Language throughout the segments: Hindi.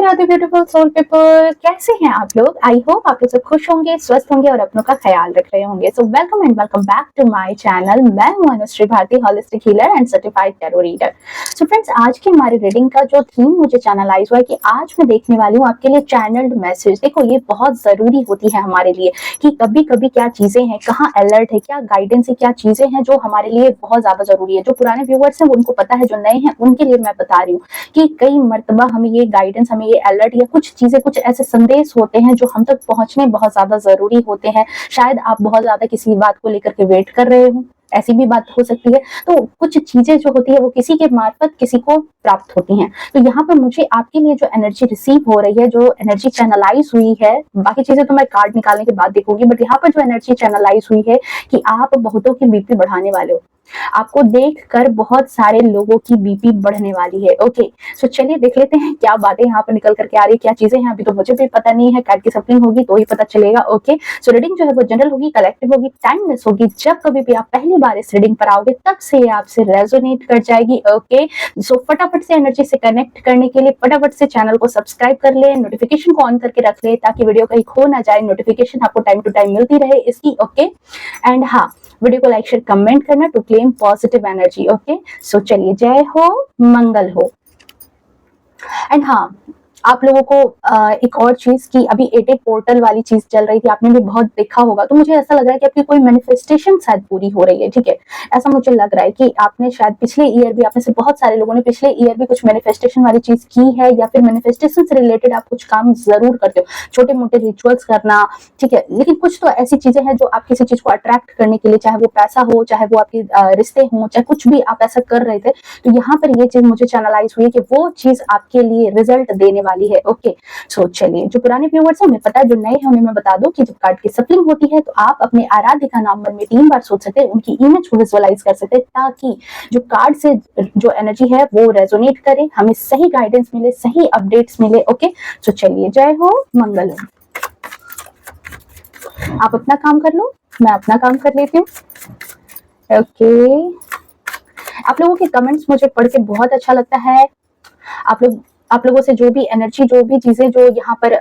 राधे ब्यूटीफुल सोल पीपल, कैसे हैं आप लोग। आई होप आप लोग सब खुश होंगे, स्वस्थ होंगे और अपनों का ख्याल रख रहे होंगे। So welcome and welcome back to my channel. मैं हूं Anushree Bharti, holistic healer and certified tarot reader. So friends, आज की हमारी रीडिंग का जो थीम मुझे चैनलाइज हुआ है कि आज मैं देखने वाली हूँ आपके लिए चैनल्ड मैसेज। देखो, ये बहुत जरूरी होती है हमारे लिए कि कभी कभी क्या चीजें हैं, कहाँ अलर्ट है, क्या गाइडेंस है, क्या चीजें हैं जो हमारे लिए बहुत ज्यादा जरूरी है। जो पुराने व्यूअर्स हैं उनको पता है, जो नए हैं उनके लिए मैं बता रही हूँ कि कई मर्तबा हमें ये गाइडेंस, हमें ये अलर्ट या कुछ चीजें, कुछ ऐसे संदेश होते हैं जो हम तक पहुंचने बहुत ज्यादा जरूरी होते हैं। शायद आप बहुत ज्यादा किसी बात को लेकर के वेट कर रहे हो, ऐसी भी बात हो सकती है। तो कुछ चीजें जो होती है वो किसी के मार्फत किसी को प्राप्त होती हैं। तो यहाँ पर मुझे आपके लिए जो एनर्जी रिसीव हो रही है, जो एनर्जी चैनलाइज हुई है, बाकी चीजें तो मैं कार्ड निकालने के बाद देखूंगी, बट यहाँ पर जो एनर्जी चैनलाइज हुई है कि आप बहुतों की बीपी बढ़ाने वाले हो। आपको देखकर बहुत सारे लोगों की बीपी बढ़ने वाली है। ओके, सो चलिए देख लेते हैं क्या बातें यहाँ पर निकल करके आ रही है, क्या चीजें हैं। अभी तो मुझे भी पता नहीं है, कार्ड की सप्लिंग होगी तो ही पता चलेगा। ओके, सो रीडिंग जो है वो जनरल होगी, कलेक्टिव होगी, टाइमलेस होगी। जब कभी भी आप पहली बार इस रीडिंग पर आओगे तब से ये आपसे रेजोनेट कर जाएगी। ओके, सो फटाफट से एनर्जी से कनेक्ट करने के लिए फटाफट से चैनल को सब्सक्राइब कर ले, नोटिफिकेशन को ऑन करके रख ले ताकि वीडियो कहीं खो ना जाए, नोटिफिकेशन आपको टाइम टू टाइम मिलती रहे इसकी। ओके, एंड हाँ, वीडियो को लाइक शेयर कमेंट करना to claim positive energy. Okay, so चलिए, जय हो, मंगल हो। एंड हाँ, आप लोगों को एक और चीज की अभी 88 पोर्टल वाली चीज चल रही थी, आपने भी बहुत देखा होगा। तो मुझे ऐसा लग रहा है कि आपकी कोई मैनिफेस्टेशन शायद पूरी हो रही है। ठीक है, ऐसा मुझे लग रहा है कि आपने शायद पिछले ईयर भी, आप में से बहुत सारे लोगों ने पिछले ईयर भी कुछ मैनिफेस्टेशन वाली चीज की है, या फिर मैनिफेस्टेशन से रिलेटेड आप कुछ काम जरूर करते हो, छोटे मोटे रिचुअल्स करना। ठीक है, लेकिन कुछ तो ऐसी चीजें हैं जो आप किसी चीज को अट्रैक्ट करने के लिए, चाहे वो पैसा हो, चाहे वो आपके रिश्ते हों, चाहे कुछ भी आप ऐसा कर रहे थे। तो यहाँ पर ये चीज मुझे चैनलाइज हुई कि वो चीज आपके लिए रिजल्ट देने वाली है। ओके, सो चलिए, जो पुराने व्यूअर्स हैं उन्हें पता है, जो नए हैं उन्हें मैं बता दूं कि जब कार्ड की सप्लिंग होती है तो आप अपने आराध्य का नाम मन में 3 बार सोच सकते हैं, उनकी इमेज को विजुअलाइज कर सकते हैं, ताकि जो कार्ड से जो एनर्जी है वो रेजोनेट करे, हमें सही गाइडेंस मिले, सही अपडेट्स मिले। ओके, सो चलिए, जय हो, मंगल हो। आप अपना काम कर लो, मैं अपना काम कर लेती हूँ। ओके, आप लोगों के कमेंट्स मुझे पढ़ के बहुत अच्छा लगता है। आप लोगों से जो भी एनर्जी, जो भी चीजें जो यहाँ पर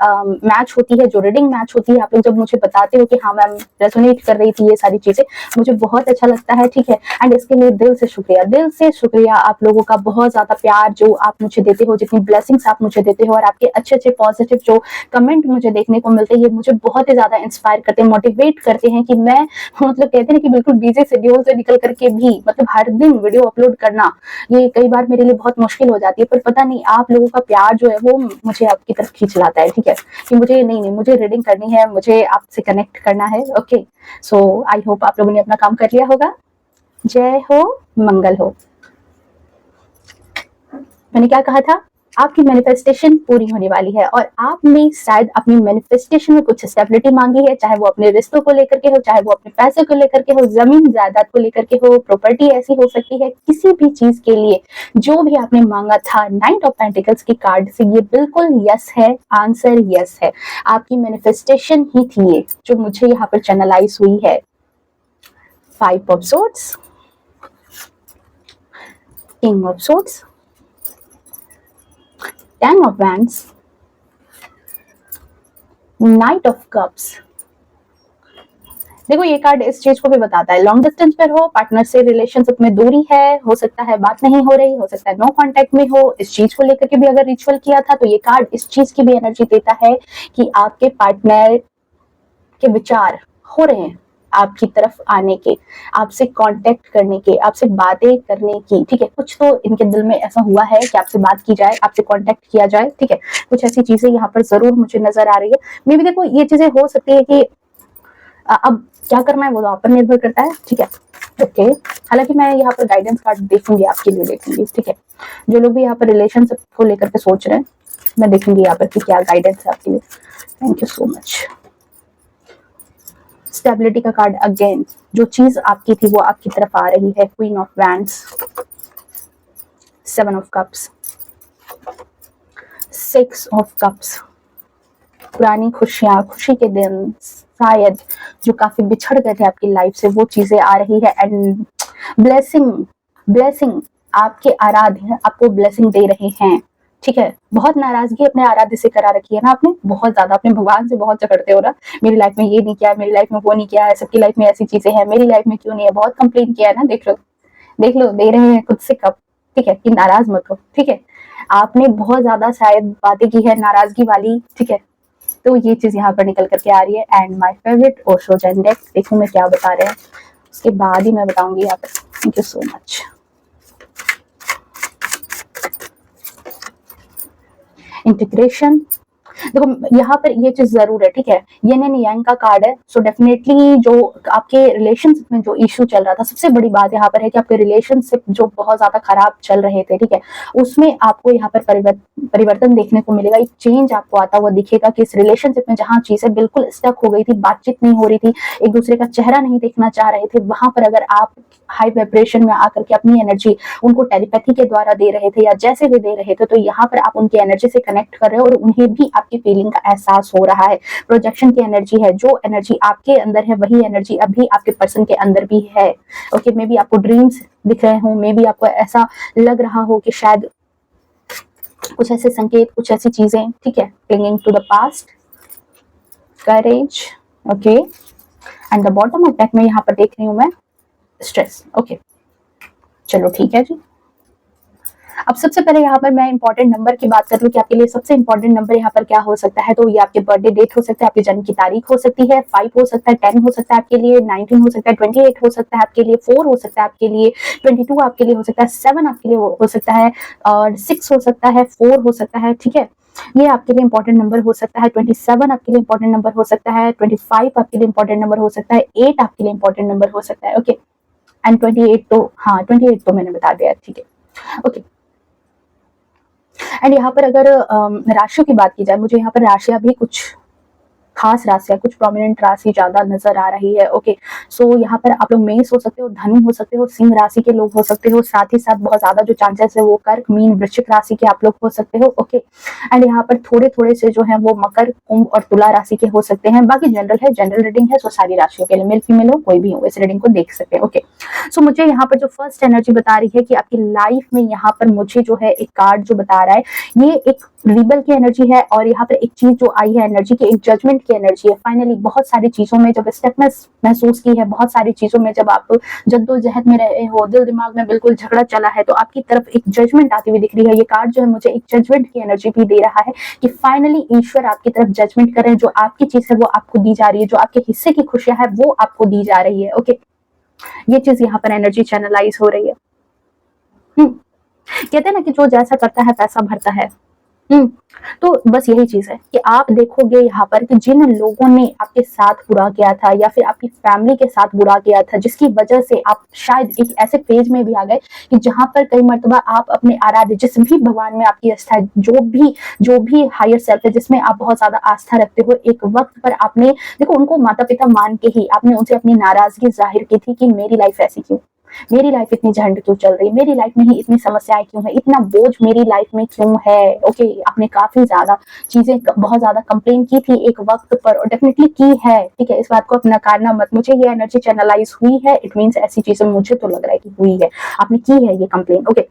मैच होती है, जो रीडिंग मैच होती है, आप लोग जब मुझे बताते हो कि हाँ मैम रेजोनेट कर रही थी ये सारी चीजें, मुझे बहुत अच्छा लगता है। ठीक है, एंड इसके लिए दिल से शुक्रिया, दिल से शुक्रिया आप लोगों का। बहुत ज्यादा प्यार जो आप मुझे देते हो, जितनी ब्लेसिंग्स आप मुझे देते हो, और आपके अच्छे अच्छे पॉजिटिव जो कमेंट मुझे देखने को मिलते हैं, ये मुझे बहुत ही ज्यादा इंस्पायर करते हैं, मोटिवेट करते हैं कि मैं, मतलब कहते हैं कि बिल्कुल बिजी शेड्यूल से निकल करके भी, मतलब हर दिन वीडियो अपलोड करना ये कई बार मेरे लिए बहुत मुश्किल हो जाती है। पर पता नहीं, आप लोगों का प्यार जो है वो मुझे आपकी तरफ खींच लाता है। ठीक है, कि मुझे नहीं, मुझे रीडिंग करनी है, मुझे आपसे कनेक्ट करना है। ओके, सो आई होप आप लोगों ने अपना काम कर लिया होगा। जय हो, मंगल हो। मैंने क्या कहा था, आपकी मैनिफेस्टेशन पूरी होने वाली है, और आपने शायद अपनी मैनिफेस्टेशन में कुछ स्टेबिलिटी मांगी है, चाहे वो अपने रिश्तों को लेकर के हो, चाहे वो अपने पैसे को लेकर के हो, जमीन जायदाद को लेकर के हो, प्रॉपर्टी ऐसी हो सकती है, किसी भी चीज के लिए जो भी आपने मांगा था। 9 ऑफ पेंटिकल्स की कार्ड से ये बिल्कुल यस है, आंसर यस है। आपकी मैनिफेस्टेशन ही थी ये जो मुझे यहाँ पर चैनलाइज हुई है। 5 of swords, king of swords, 10 of wands, night of cups. देखो, ये कार्ड इस चीज को भी बताता है, लॉन्ग डिस्टेंस पर हो, पार्टनर से रिलेशनशिप में दूरी है, हो सकता है बात नहीं हो रही, हो सकता है नो कांटेक्ट में हो। इस चीज को लेकर के भी अगर रिचुअल किया था तो ये कार्ड इस चीज की भी एनर्जी देता है कि आपके पार्टनर के विचार हो रहे हैं आपकी तरफ आने के, आपसे कांटेक्ट करने के, आपसे बातें करने की। ठीक है, कुछ तो इनके दिल में ऐसा हुआ है कि आपसे बात की जाए, आपसे कांटेक्ट किया जाए। ठीक है, कुछ ऐसी चीजें यहाँ पर जरूर मुझे नजर आ रही है। मे भी देखो, ये चीजें हो सकती है कि अब क्या करना है वो तो आप पर निर्भर करता है। ठीक है, ओके, हालांकि मैं यहाँ पर गाइडेंस कार्ड देखूंगी, आपके लिए देखूंगी। ठीक है, जो लोग भी यहाँ पर रिलेशनशिप को लेकर के सोच रहे हैं, मैं देखूंगी यहाँ पर कि क्या गाइडेंस है आपके लिए। Thank you so much. Stability का कार्ड अगेन, जो चीज आपकी थी वो आपकी तरफ आ रही है। Queen of wands, 7 of cups, 6 of cups. पुरानी खुशियां, खुशी के दिन शायद जो काफी बिछड़ गए थे आपकी लाइफ से, वो चीजें आ रही है। एंड ब्लेसिंग, ब्लेसिंग, आपके आराध्य आपको ब्लेसिंग दे रहे हैं। ठीक है, बहुत नाराजगी अपने आराध्य से करा रखी है ना आपने, बहुत ज्यादा अपने भगवान से बहुत झगड़ते हो ना, मेरी लाइफ में ये नहीं किया, मेरी लाइफ में वो नहीं किया है, सबकी लाइफ में ऐसी चीजें हैं, मेरी लाइफ में क्यों नहीं है, बहुत कंप्लेन किया है ना। देख लो दे रहे हैं खुद से कब, ठीक है, कि नाराज मत हो, ठीक है। आपने बहुत ज्यादा शायद बातें की है नाराजगी वाली, ठीक है, तो ये चीज यहाँ पर निकल करके आ रही है। एंड माय फेवरेट ओशो जेंडेक, देखूं मैं क्या बता रहे हैं, उसके बाद ही मैं बताऊंगी यहाँ पर। Thank you so much. Integration, देखो यहाँ पर ये चीज जरूर है, ठीक है, येन एंड यांग का कार्ड है, सो डेफिनेटली जो आपके रिलेशनशिप में जो इशू चल रहा था, सबसे बड़ी बात यहाँ पर है कि आपके रिलेशनशिप जो बहुत ज्यादा खराब चल रहे थे, ठीक है, उसमें आपको यहाँ पर परिवर्तन देखने को मिलेगा, एक चेंज आपको आता हुआ दिखेगा कि इस रिलेशनशिप में जहाँ चीजें बिल्कुल स्टक हो गई थी, बातचीत नहीं हो रही थी, एक दूसरे का चेहरा नहीं देखना चाह रहे थे, वहां पर अगर आप हाई वाइब्रेशन में आकर के अपनी एनर्जी उनको टेलीपैथी के द्वारा दे रहे थे या जैसे भी दे रहे थे, तो यहाँ पर आप उनकी एनर्जी से कनेक्ट कर रहे हो और उन्हें भी आपकी फीलिंग का एहसास हो रहा है। प्रोजेक्शन की एनर्जी है, जो एनर्जी आपके अंदर है वही एनर्जी अभी आपके पर्सन के अंदर भी है। ओके, मे बी आपको ड्रीम्स दिख रहे हो, मे बी आपको ऐसा लग रहा हो कि शायद कुछ ऐसे संकेत, कुछ ऐसी चीजें, ठीक है, clinging to the past, courage, okay, and the bottom of deck में यहाँ पर देख रही हूं मैं स्ट्रेस। ओके, चलो ठीक है जी। अब सबसे पहले यहाँ पर मैं इंपॉर्टेंट नंबर की बात कर लूं कि आपके लिए सबसे इंपॉर्टेंट नंबर यहाँ पर क्या हो सकता है, तो ये आपके बर्थडे डेट हो सकता है, आपके जन्म की तारीख हो सकती है, 5 हो सकता है, 10 हो सकता है आपके लिए, 19 हो सकता है, 28 हो सकता है आपके लिए, 4 हो सकता है आपके लिए, 22 आपके लिए हो सकता है, 7 आपके लिए हो सकता है, और 6 हो सकता है, 4 हो सकता है, ठीक है, ये आपके लिए इंपॉर्टेंट नंबर हो सकता है। 27 आपके लिए इंपॉर्टेंट नंबर हो सकता है, 25 आपके लिए इंपॉर्टेंट नंबर हो सकता है, 8 आपके लिए इंपॉर्टेंट नंबर हो सकता है। ओके, एंड 28 तो, हाँ 28 तो मैंने बता दिया, ठीक है। ओके, एंड यहाँ पर अगर राशियों की बात की जाए, मुझे यहाँ पर राशियां भी कुछ खास राशियां, कुछ प्रोमिनेंट राशि ज्यादा नजर आ रही है। ओके, सो यहाँ पर आप लोग मेष हो सकते हो, धनु हो सकते हो, सिंह राशि के लोग हो सकते हो, साथ ही साथ बहुत ज्यादा जो चांसेस है वो कर्क, मीन, वृश्चिक राशि के आप लोग हो सकते हो। ओके, एंड यहाँ पर थोड़े थोड़े से जो है वो मकर, कुंभ और तुला राशि के हो सकते हैं। बाकी जनरल है, जनरल रीडिंग है, सो सारी राशियों के लिए, मेल फीमेल हो कोई भी हो इस रीडिंग को देख सकते हैं। ओके, सो मुझे यहाँ पर जो फर्स्ट एनर्जी बता रही है कि आपकी लाइफ में यहाँ पर मुझे जो है एक कार्ड जो बता रहा है, ये एक रिबल की एनर्जी है, और यहाँ पर एक चीज जो आई है एनर्जी की, एक जजमेंट की एनर्जी है। फाइनली बहुत सारी चीजों में जब स्टकनेस महसूस की है, बहुत सारी चीजों में जब आप जद्दोजहद में रहे हो, दिल दिमाग में बिल्कुल झगड़ा चला है, तो आपकी तरफ एक जजमेंट आती हुई दिख रही है। ये कार्ड जो है मुझे एक जजमेंट की एनर्जी भी दे रहा है कि फाइनली ईश्वर आपकी तरफ जजमेंट कर रहे हैं, जो आपकी चीज है वो आपको दी जा रही है, जो आपके हिस्से की खुशियां है वो आपको दी जा रही है। ओके, ये चीज यहाँ पर एनर्जी चैनलाइज हो रही है। कहते हैं ना कि जो जैसा करता है पैसा भरता है। तो बस यही चीज है कि आप देखोगे यहाँ पर कि जिन लोगों ने आपके साथ बुरा किया था या फिर आपकी फैमिली के साथ बुरा किया था, जिसकी वजह से आप शायद एक ऐसे फेज में भी आ गए कि जहां पर कई मर्तबा आप अपने आराध्य, जिस भी भगवान में आपकी आस्था है, जो भी हायर सेल्फ है जिसमें आप बहुत ज्यादा आस्था रखते हो, एक वक्त पर आपने देखो उनको माता पिता मान के ही आपने उनसे अपनी नाराजगी जाहिर की थी कि मेरी लाइफ ऐसी क्यों, मेरी लाइफ इतनी झंड क्यों चल रही, मेरी लाइफ में ही इतनी समस्याएं क्यों है, इतना बोझ मेरी लाइफ में क्यों है। ओके, आपने काफी ज्यादा चीजें बहुत ज्यादा कंप्लेन की थी एक वक्त पर, और डेफिनेटली की है, ठीक है, इस बात को आप नकारना मत। मुझे ये एनर्जी चैनलाइज हुई है, इट मींस ऐसी चीजें मुझे तो लग रहा है कि हुई है, आपने की है ये कंप्लेन। ओके,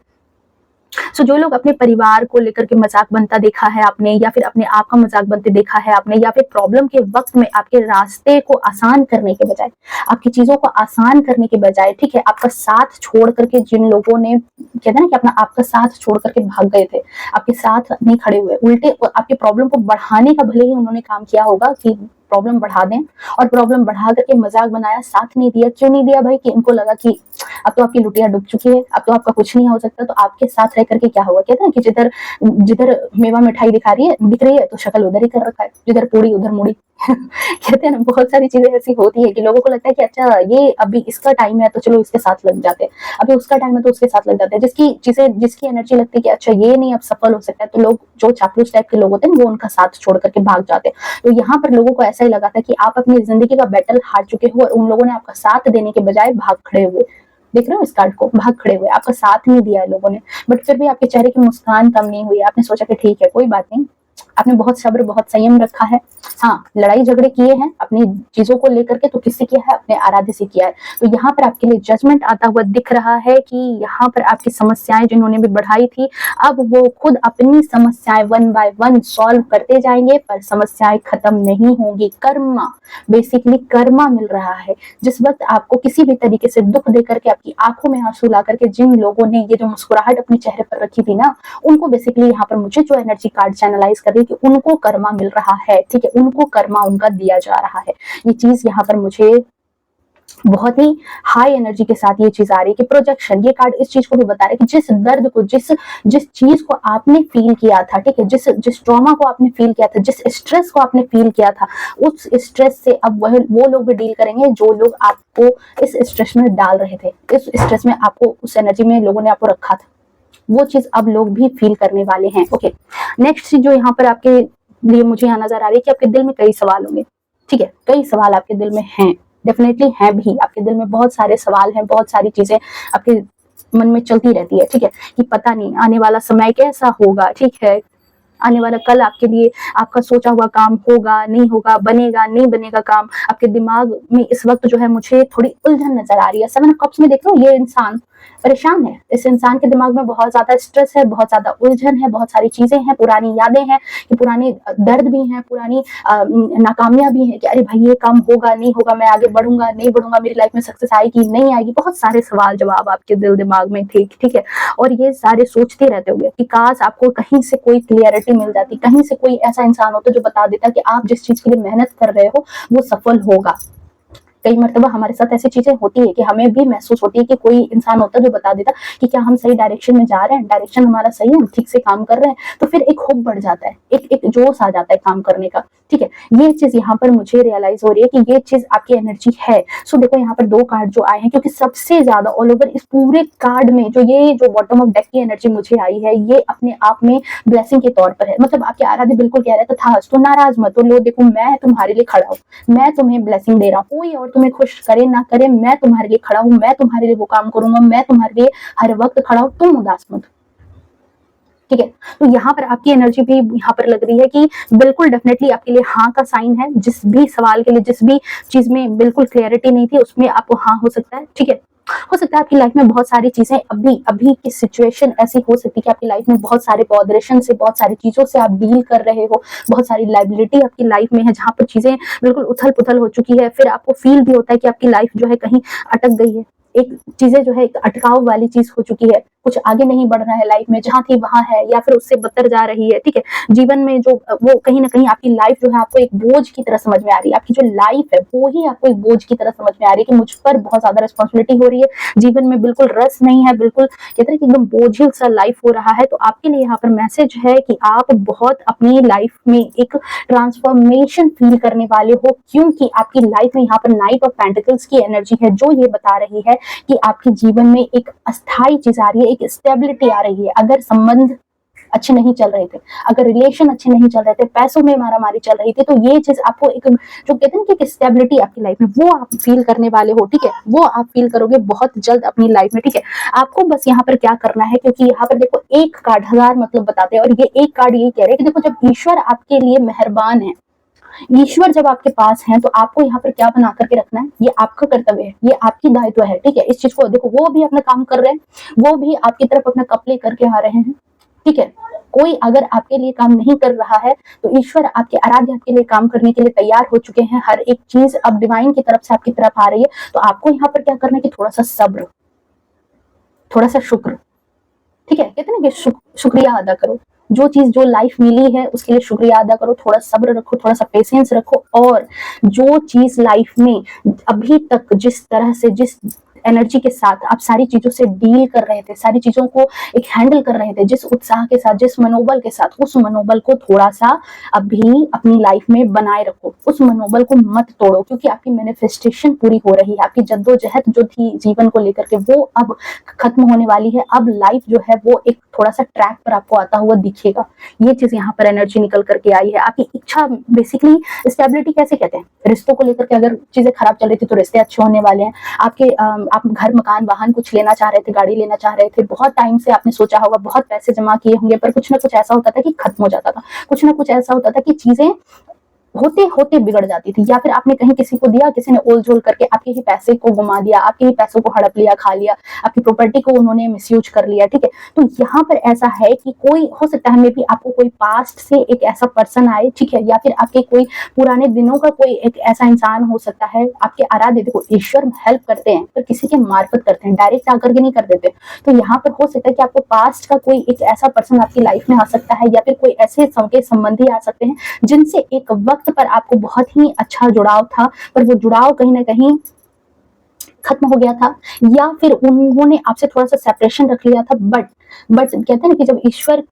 सो जो लोग अपने परिवार को लेकर के मजाक बनता देखा है आपने, या फिर अपने आप का मजाक बनते देखा है आपने, या फिर प्रॉब्लम के वक्त में आपके रास्ते को आसान करने के बजाय, आपकी चीजों को आसान करने के बजाय, ठीक है, आपका साथ छोड़ करके जिन लोगों ने, कहते हैं ना कि अपना आपका साथ छोड़ करके भाग गए थे, आपके साथ नहीं खड़े हुए, उल्टे आपके प्रॉब्लम को बढ़ाने का भले ही उन्होंने काम किया होगा कि प्रॉब्लम बढ़ा दें, और प्रॉब्लम बढ़ा करके मजाक बनाया, साथ नहीं दिया। क्यों नहीं दिया भाई? कि इनको लगा कि अब तो आपकी लुटिया डूब चुकी है, अब तो आपका कुछ नहीं हो सकता, तो आपके साथ रह करके क्या होगा। कहते हैं कि जिधर जिधर मेवा मिठाई दिख रही है तो शक्ल उधर ही कर रखा है, जिधर पूरी उधर मुड़ी। कहते हैं ना, बहुत सारी चीजें ऐसी होती है कि लोगों को लगता है कि अच्छा ये अभी इसका टाइम है तो चलो इसके साथ लग जाते हैं, अभी उसका टाइम है तो उसके साथ लग जाते हैं। जिसकी एनर्जी लगती है कि अच्छा ये नहीं अब सफल हो सकता है, तो लोग जो चापलूस टाइप के लोग होते हैं वो उनका साथ छोड़ करके भाग जाते हैं। तो यहाँ पर लोगों को ऐसा ही लगा था कि आप अपनी जिंदगी का बैटल हार चुके हो, और उन लोगों ने आपका साथ देने के बजाय भाग खड़े हुए। देख रहे हो इस कार्ड को, भाग खड़े हुए, आपका साथ नहीं दिया है लोगों ने, बट फिर भी आपके चेहरे की मुस्कान कम नहीं हुई। आपने सोचा कि ठीक है कोई बात नहीं, आपने बहुत सब्र, बहुत संयम रखा है। हाँ, लड़ाई झगड़े किए हैं अपनी चीजों को लेकर के, तो किससे किया है? अपने आराध्य से किया है। तो यहाँ पर आपके लिए जजमेंट आता हुआ दिख रहा है कि यहाँ पर आपकी समस्याएं जिन्होंने भी बढ़ाई थी, अब वो खुद अपनी समस्याएं 1 बाय 1 सॉल्व करते जाएंगे, पर समस्याएं खत्म नहीं होंगी। कर्मा, बेसिकली कर्मा मिल रहा है। जिस वक्त आपको किसी भी तरीके से दुख देकर के, आपकी आंखों में आंसू ला करके जिन लोगों ने ये जो मुस्कुराहट अपने चेहरे पर रखी थी ना, उनको बेसिकली यहाँ पर मुझे जो एनर्जी कार्ड चैनलाइज कर रही है कि उनको कर्मा मिल रहा है। ठीक है, उनको कर्मा उनका दिया जा रहा है। ये चीज यहाँ पर मुझे बहुत ही हाई एनर्जी के साथ ये चीज आ रही है कि प्रोजेक्शन, ये कार्ड इस चीज को भी बता रहा है कि जिस दर्द को, जिस चीज को आपने फील किया था, ठीक है, जिस ट्रॉमा को आपने फील किया था, जिस स्ट्रेस को आपने फील किया था, उस स्ट्रेस से अब वो लोग भी डील करेंगे जो लोग आपको इस स्ट्रेस में डाल रहे थे, इस स्ट्रेस में आपको, उस एनर्जी में लोगों ने आपको रखा था, वो चीज अब लोग भी फील करने वाले हैं। ओके, नेक्स्ट जो यहाँ पर आपके लिए मुझे यहाँ नजर आ रही है कि आपके दिल में कई सवाल होंगे। ठीक है, कई सवाल आपके दिल में हैं, डेफिनेटली है भी। आपके दिल में बहुत सारे सवाल हैं, बहुत सारी चीजें आपके मन में चलती रहती है। ठीक है, कि पता नहीं आने वाला समय कैसा होगा। ठीक है, आने वाला कल आपके लिए आपका सोचा हुआ काम होगा, नहीं होगा, बनेगा, नहीं बनेगा काम। आपके दिमाग में इस वक्त जो है मुझे थोड़ी उलझन नजर आ रही है। 7 ऑफ कप्स में देख लो, ये इंसान परेशान है। इस इंसान के दिमाग में बहुत ज्यादा स्ट्रेस है, बहुत ज्यादा उलझन है, बहुत सारी चीजें हैं, पुरानी यादें हैं, कि पुराने दर्द भी हैं, पुरानी नाकामियां भी हैं कि अरे भाई ये काम होगा, नहीं होगा, मैं आगे बढ़ूंगा, नहीं बढ़ूंगा, मेरी लाइफ में सक्सेस आएगी, नहीं आएगी। बहुत सारे सवाल जवाब आपके दिल दिमाग में थे। ठीक है, और ये सारे सोचते रहते होंगे कि काश आपको कहीं से कोई क्लियरिटी मिल जाती, कहीं से कोई ऐसा इंसान होता जो बता देता कि आप जिस चीज के लिए मेहनत कर रहे हो वो सफल होगा। कई मर्तबा हमारे साथ ऐसी चीजें होती है कि हमें भी महसूस होती है कि कोई इंसान होता जो बता देता कि क्या हम सही डायरेक्शन में जा रहे हैं, डायरेक्शन हमारा सही है, हम ठीक से काम कर रहे हैं, तो फिर एक होप बढ़ जाता है, एक जोश आ जाता है काम करने का। ठीक है, ये चीज यहाँ पर मुझे रियलाइज हो रही है कि ये चीज आपकी एनर्जी है। सो देखो यहाँ पर 2 कार्ड जो आए हैं, क्योंकि सबसे ज्यादा ऑल ओवर इस पूरे कार्ड में जो बॉटम ऑफ डेक की एनर्जी मुझे आई है, ये अपने आप में ब्लेसिंग के तौर पर है। मतलब आपके आराध्य बिल्कुल कह रहे थे, तथास्तु, तो नाराज मत हो, लो देखो मैं तुम्हारे लिए खड़ा हूँ, मैं तुम्हें ब्लेसिंग दे रहा हूँ, कोई और तुम्हें खुश करे ना करे, मैं तुम्हारे लिए खड़ा हूँ, मैं तुम्हारे लिए वो काम करूंगा, मैं तुम्हारे लिए हर वक्त खड़ा हूँ, तुम उदास मत। ठीक है, तो यहाँ पर आपकी एनर्जी भी यहाँ पर लग रही है कि बिल्कुल डेफिनेटली आपके लिए हाँ का साइन है। जिस भी सवाल के लिए, जिस भी चीज में बिल्कुल क्लियरिटी नहीं थी, उसमें आपको हाँ हो सकता है। ठीक है, हो सकता है आपकी लाइफ में बहुत सारी चीजें अभी की सिचुएशन ऐसी हो सकती है कि आपकी लाइफ में बहुत सारे बॉदरेशन से, बहुत सारी चीजों से आप डील कर रहे हो, बहुत सारी लाइबिलिटी आपकी लाइफ में है, जहां पर चीजें बिल्कुल उथल पुथल हो चुकी है। फिर आपको फील भी होता है कि आपकी लाइफ जो है कहीं अटक गई है, एक चीजें जो है एक अटकाव वाली चीज हो चुकी है, कुछ आगे नहीं बढ़ रहा है लाइफ में, जहां थी वहां है, या फिर उससे बदतर जा रही है। ठीक है, जीवन में जो वो कहीं ना कहीं आपकी लाइफ जो है आपको एक बोझ की तरह समझ में आ रही है। आपकी जो लाइफ है वो ही आपको एक बोझ की तरह समझ में आ रही है कि मुझ पर बहुत ज्यादा रिस्पॉन्सिबिलिटी हो रही है, जीवन में बिल्कुल रस नहीं है, बिल्कुल कहते हैं कि एकदम बोझिल सा लाइफ हो रहा है। तो आपके लिए यहाँ पर मैसेज है कि आप बहुत अपनी लाइफ में एक ट्रांसफॉर्मेशन फील करने वाले हो, क्योंकि आपकी लाइफ में यहाँ पर नाइट ऑफ पेंटिकल्स की एनर्जी है, जो ये बता रही है कि आपके जीवन में एक अस्थाई चीज आ रही है, एक स्टेबिलिटी आ रही है। अगर संबंध अच्छे नहीं चल रहे थे, अगर रिलेशन अच्छे नहीं चल रहे थे, पैसों में मारामारी चल रही थी, तो ये चीज आपको एक जो कहते हैं कि एक स्टेबिलिटी आपकी लाइफ में वो आप फील करने वाले हो। ठीक है, वो आप फील करोगे बहुत जल्द अपनी लाइफ में। ठीक है, आपको बस यहाँ पर क्या करना है, क्योंकि यहाँ पर देखो एक कार्ड 1000 मतलब बताते हैं, और ये एक कार्ड यही कह रहे हैं कि देखो जब ईश्वर आपके लिए मेहरबान है, ईश्वर जब आपके पास है, तो आपको यहाँ पर क्या बना करके रखना है, ये आपका कर्तव्य है, ये आपकी दायित्व है। ठीक है, इस चीज को देखो, वो भी अपना काम कर रहे हैं, वो भी आपकी तरफ अपना कप ले करके आ रहे हैं। ठीक है, कोई अगर आपके लिए काम नहीं कर रहा है, तो ईश्वर आपके आराध्य आपके लिए काम करने के लिए तैयार हो चुके हैं। हर एक चीज अब डिवाइन की तरफ से आपकी तरफ आ रही है। तो आपको यहाँ पर क्या करना है कि थोड़ा सा सब्र, थोड़ा सा शुक्र। ठीक है, कहते हैं ना कि शुक्रिया अदा करो, जो चीज जो लाइफ मिली है उसके लिए शुक्रिया अदा करो, थोड़ा सब्र रखो, थोड़ा सा पेशेंस रखो, और जो चीज लाइफ में अभी तक जिस तरह से, जिस एनर्जी के साथ आप सारी चीजों से डील कर रहे थे, सारी चीजों को एक हैंडल कर रहे थे, जिस उत्साह के साथ, जिस मनोबल के साथ, उस मनोबल को थोड़ा सा अभी अपनी लाइफ में बनाए रखो, उस मनोबल को मत तोड़ो, क्योंकि आपकी मैनिफेस्टेशन पूरी हो रही है। आपकी जद्दोजहद जो थी जीवन को लेकर के, वो अब खत्म होने वाली है। अब लाइफ जो है वो एक थोड़ा सा ट्रैक पर आपको आता हुआ दिखेगा। ये चीज यहाँ पर एनर्जी निकल करके आई है। आपकी इच्छा, बेसिकली स्टेबिलिटी कैसे कहते हैं, रिश्तों को लेकर के अगर चीजें खराब चल रही थी तो रिश्ते अच्छे होने वाले हैं। आप घर मकान वाहन कुछ लेना चाह रहे थे, गाड़ी लेना चाह रहे थे, बहुत टाइम से आपने सोचा होगा, बहुत पैसे जमा किए होंगे, पर कुछ ना कुछ ऐसा होता था कि खत्म हो जाता था, कुछ ना कुछ ऐसा होता था कि चीजें होते होते बिगड़ जाती थी, या फिर आपने कहीं किसी को दिया, किसी ने ओल झोल करके आपके ही पैसे को घुमा दिया, आपके ही पैसों को हड़प लिया, खा लिया, आपकी प्रॉपर्टी को उन्होंने मिसयूज कर लिया, ठीक है। तो यहाँ पर ऐसा है कि कोई हो सकता है मे भी आपको कोई पास्ट से एक ऐसा पर्सन आए, ठीक है, या फिर आपके कोई पुराने दिनों का कोई एक ऐसा इंसान हो सकता है, आपके आराध्य। देखो इश्वर हेल्प करते हैं पर किसी के मार्फत करते हैं, डायरेक्ट आकर के नहीं कर देते। तो यहाँ पर हो सकता है कि आपको पास्ट का कोई एक ऐसा पर्सन आपकी लाइफ में आ सकता है, या फिर कोई ऐसे संबंधी आ सकते हैं जिनसे एक वक्त पर आपको बहुत ही अच्छा जुड़ाव था, पर वो जुड़ाव कहीं ना कहीं खत्म हो गया था, या फिर उन्होंने आपसे थोड़ा सा सेपरेशन रख लिया था। बट कहते हैं ना कि जब ईश्वर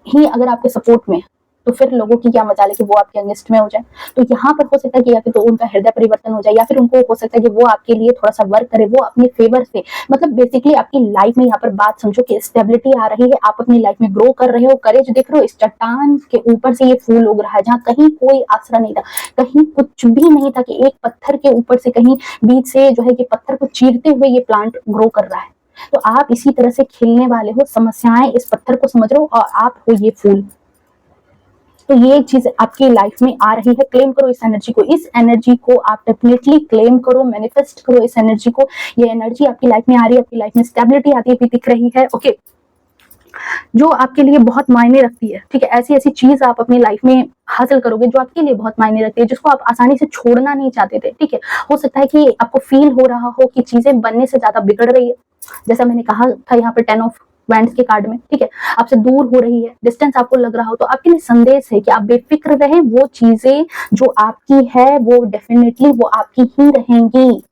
ही अगर आपके सपोर्ट में, तो फिर लोगों की क्या मजाल है कि वो आपके अगेंस्ट में हो जाए। तो यहाँ पर हो सकता है कि या फिर तो उनका हृदय परिवर्तन हो जाए, या फिर उनको हो सकता है कि वो आपके लिए थोड़ा सा वर्क करे, वो अपने फेवर से, मतलब बेसिकली आपकी लाइफ में यहाँ पर बात समझो कि स्टेबिलिटी आ रही है, आप अपनी लाइफ में ग्रो कर रहे हो, करेज देख रहे हो, इस चट्टान के ऊपर से ये फूल उग रहा है जहाँ कहीं कोई आसरा नहीं था, कहीं कुछ भी नहीं था, कि एक पत्थर के ऊपर से कहीं बीच से जो है कि पत्थर को चीरते हुए ये प्लांट ग्रो कर रहा है। तो आप इसी तरह से खिलने वाले हो, समस्याएं इस पत्थर को समझ रहे हो और आप हो ये फूल। तो ये चीज आपकी लाइफ में आ रही है, क्लेम करो इस एनर्जी को, इस एनर्जी को आप डेफिनेटली क्लेम करो, मैनिफेस्ट करो इस एनर्जी को। ये एनर्जी आपकी लाइफ में आ रही है, आपकी लाइफ में स्टेबिलिटी आती है दिख रही है, ओके, जो आपके लिए बहुत मायने रखती है, ठीक है। ऐसी ऐसी चीज आप अपनी लाइफ में हासिल करोगे जो आपके लिए बहुत मायने रखती है, जिसको आप आसानी से छोड़ना नहीं चाहते थे, ठीक है। हो सकता है कि आपको फील हो रहा हो कि चीजें बनने से ज्यादा बिगड़ रही है, जैसा मैंने कहा था यहाँ पर 10 ऑफ वैंड्स के कार्ड में, ठीक है, आपसे दूर हो रही है, डिस्टेंस आपको लग रहा हो, तो आपके लिए संदेश है कि आप बेफिक्र रहें, वो चीजें जो आपकी है वो डेफिनेटली वो आपकी ही रहेंगी,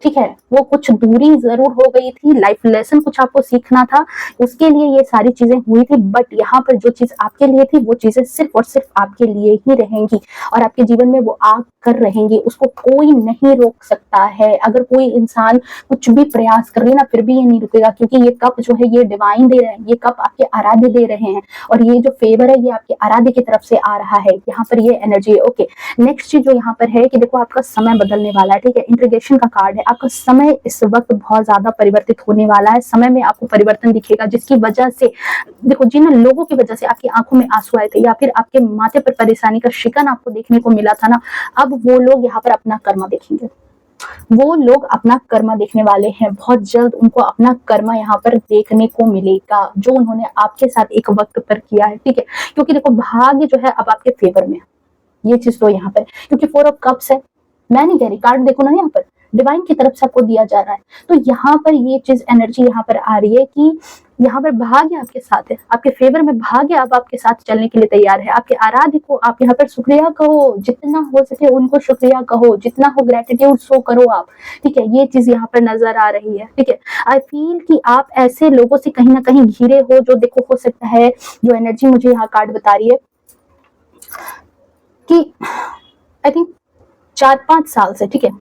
ठीक है। वो कुछ दूरी जरूर हो गई थी, लाइफ लेसन कुछ आपको सीखना था, उसके लिए ये सारी चीजें हुई थी, बट यहाँ पर जो चीज आपके लिए थी वो चीजें सिर्फ और सिर्फ आपके लिए ही रहेंगी, और आपके जीवन में वो आकर रहेंगी, उसको कोई नहीं रोक सकता है। अगर कोई इंसान कुछ भी प्रयास कर ले ना, फिर भी ये नहीं रुकेगा, क्योंकि ये कप जो है ये डिवाइन दे रहे हैं, ये कप आपके आराध्य दे रहे हैं, और ये जो फेवर है ये आपके आराध्य की तरफ से आ रहा है, यहाँ पर ये एनर्जी है, ओके। नेक्स्ट चीज जो यहाँ पर है कि देखो आपका समय बदलने वाला है, ठीक है, इंट्रीगेशन का कार्ड है, आपका समय इस वक्त बहुत ज्यादा परिवर्तित होने वाला है, समय में आपको परिवर्तन दिखेगा, जिसकी वजह से देखो जिन लोगों की वजह से आपकी आंखों में आंसू आए थे, या फिर आपके माथे पर परेशानी का शिकन आपको देखने को मिला था ना, अब वो लोग यहाँ पर अपना कर्मा देखेंगे, वो लोग अपना कर्मा देखने वाले हैं, बहुत जल्द उनको अपना कर्मा यहाँ पर देखने को मिलेगा, जो उन्होंने आपके साथ एक वक्त पर किया है, ठीक है। क्योंकि देखो भाग्य जो है अब आपके फेवर में, ये चीज तो यहाँ पर, क्योंकि 4 ऑफ कप्स है, मैं नहीं कह रही, कार्ड देखो ना यहाँ पर डिवाइन की तरफ से आपको दिया जा रहा है, तो यहाँ पर ये चीज एनर्जी यहाँ पर आ रही है कि यहाँ पर भाग्य आपके साथ है, आपके फेवर में भाग्य अब आपके साथ चलने के लिए तैयार है। आपके आराध्य को आप यहाँ पर शुक्रिया कहो, जितना हो सके उनको शुक्रिया कहो, जितना हो ग्रेटिट्यूड शो करो आप, ठीक है। ये चीज यहाँ पर नजर आ रही है, ठीक है। आई फील कि आप ऐसे लोगों से कहीं ना कहीं घिरे हो, जो देखो हो सकता है, जो एनर्जी मुझे यहाँ कार्ड बता रही है कि आई थिंक 4-5 साल से, ठीक है,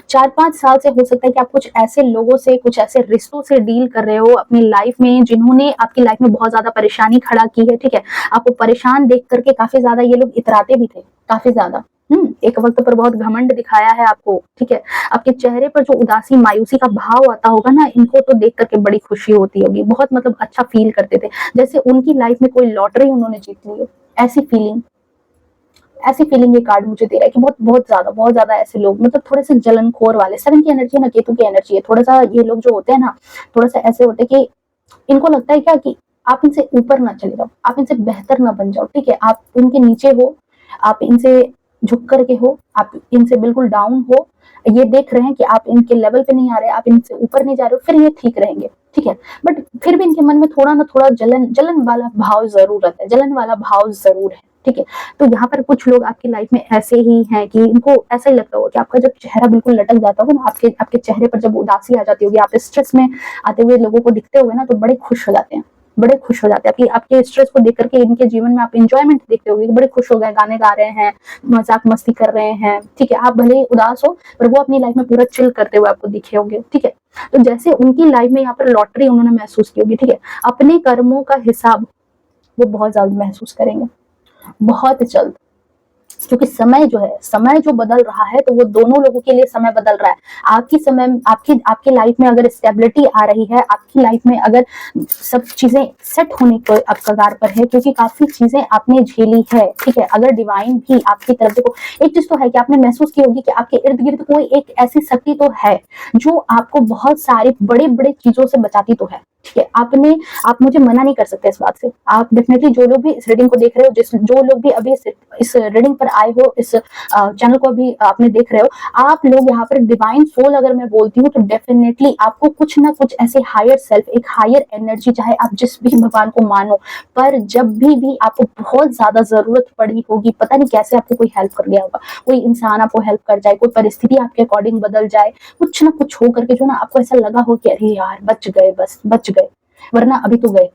4-5 साल से हो सकता है कि आप कुछ ऐसे लोगों से, कुछ ऐसे रिश्तों से डील कर रहे हो अपनी लाइफ में, जिन्होंने आपकी लाइफ में बहुत ज्यादा परेशानी खड़ा की है, ठीक है। आपको परेशान देख करके काफी ज्यादा ये लोग इतराते भी थे, काफी ज्यादा, एक वक्त पर बहुत घमंड दिखाया है आपको, ठीक है। आपके चेहरे पर जो उदासी मायूसी का भाव आता होगा ना, इनको तो देख करके बड़ी खुशी होती होगी, बहुत मतलब अच्छा फील करते थे, जैसे उनकी लाइफ में कोई लॉटरी उन्होंने जीत ली हो, ऐसी फीलिंग ये कार्ड मुझे दे रहा है कि बहुत ज्यादा ऐसे लोग, मतलब थोड़े से जलनखोर वाले, 7 की एनर्जी है ना, केतु की एनर्जी है, थोड़ा सा ये लोग जो होते हैं ना, थोड़ा सा ऐसे होते हैं कि इनको लगता है क्या कि आप इनसे ऊपर ना चले जाओ, आप इनसे बेहतर ना बन जाओ, ठीक है। आप उनके नीचे हो, आप इनसे झुक करके हो, आप इनसे बिल्कुल डाउन हो, ये देख रहे हैं कि आप इनके लेवल पे नहीं आ रहे, आप इनसे ऊपर नहीं जा रहे हो, फिर ये ठीक रहेंगे, ठीक है। बट फिर भी इनके मन में थोड़ा ना थोड़ा जलन वाला भाव जरूर रहता है, जलन वाला भाव जरूर है, ठीक है। तो यहाँ पर कुछ लोग आपकी लाइफ में ऐसे ही हैं कि इनको ऐसा ही लगता होगा कि आपका जब चेहरा बिल्कुल लटक जाता होगा ना, आपके चेहरे पर जब उदासी आ जाती होगी, आप स्ट्रेस में आते हुए लोगों को दिखते हुए ना, तो बड़े खुश हो जाते हैं, बड़े खुश हो जाते हैं आपके स्ट्रेस को देख करके। इनके जीवन में आप इंजॉयमेंट देखते होगे, बड़े खुश हो गए, गाने गा रहे हैं, मजाक मस्ती कर रहे हैं, ठीक है। आप भले ही उदास हो, पर वो अपनी लाइफ में पूरा चिल करते हुए आपको दिखे होंगे, ठीक है। तो जैसे उनकी लाइफ में यहाँ पर लॉटरी उन्होंने महसूस की होगी, ठीक है, अपने कर्मों का हिसाब वो बहुत जल्द महसूस करेंगे, बहुत जल्द, क्योंकि समय जो है, समय जो बदल रहा है तो वो दोनों लोगों के लिए समय बदल रहा है। आपकी समय आपकी लाइफ में अगर स्टेबिलिटी आ रही है, आपकी लाइफ में अगर सब चीजें सेट होने को अब कगार पर है, क्योंकि काफी चीजें आपने झेली है, ठीक है। अगर डिवाइन भी आपकी तरफ देखो, एक चीज तो है कि आपने महसूस की होगी कि आपके इर्द गिर्द कोई एक ऐसी शक्ति तो है जो आपको बहुत सारे बड़े बड़े चीजों से बचाती तो है, ठीक है। आप मुझे मना नहीं कर सकते इस बात से। आप डेफिनेटली जो लोग भी इस रीडिंग को देख रहे हो, जो लोग भी अभी इस रीडिंग पर आए हो, इस चैनल को अभी आपने देख रहे हो, आप लोग यहाँ पर डिवाइन सोल अगर मैं बोलती हूँ तो डेफिनेटली आपको कुछ ना कुछ ऐसे हायर सेल्फ, एक हायर एनर्जी, चाहे आप जिस भी भगवान को मानो, पर जब भी आपको बहुत ज्यादा जरूरत पड़ी होगी, पता नहीं कैसे आपको कोई हेल्प कर गया होगा, कोई इंसान आपको हेल्प कर जाए, कोई परिस्थिति आपके अकॉर्डिंग बदल जाए, कुछ ना कुछ हो करके जो ना आपको ऐसा लगा हो कि अरे यार बच गए, बस बच गए, वरना अभी तो गए,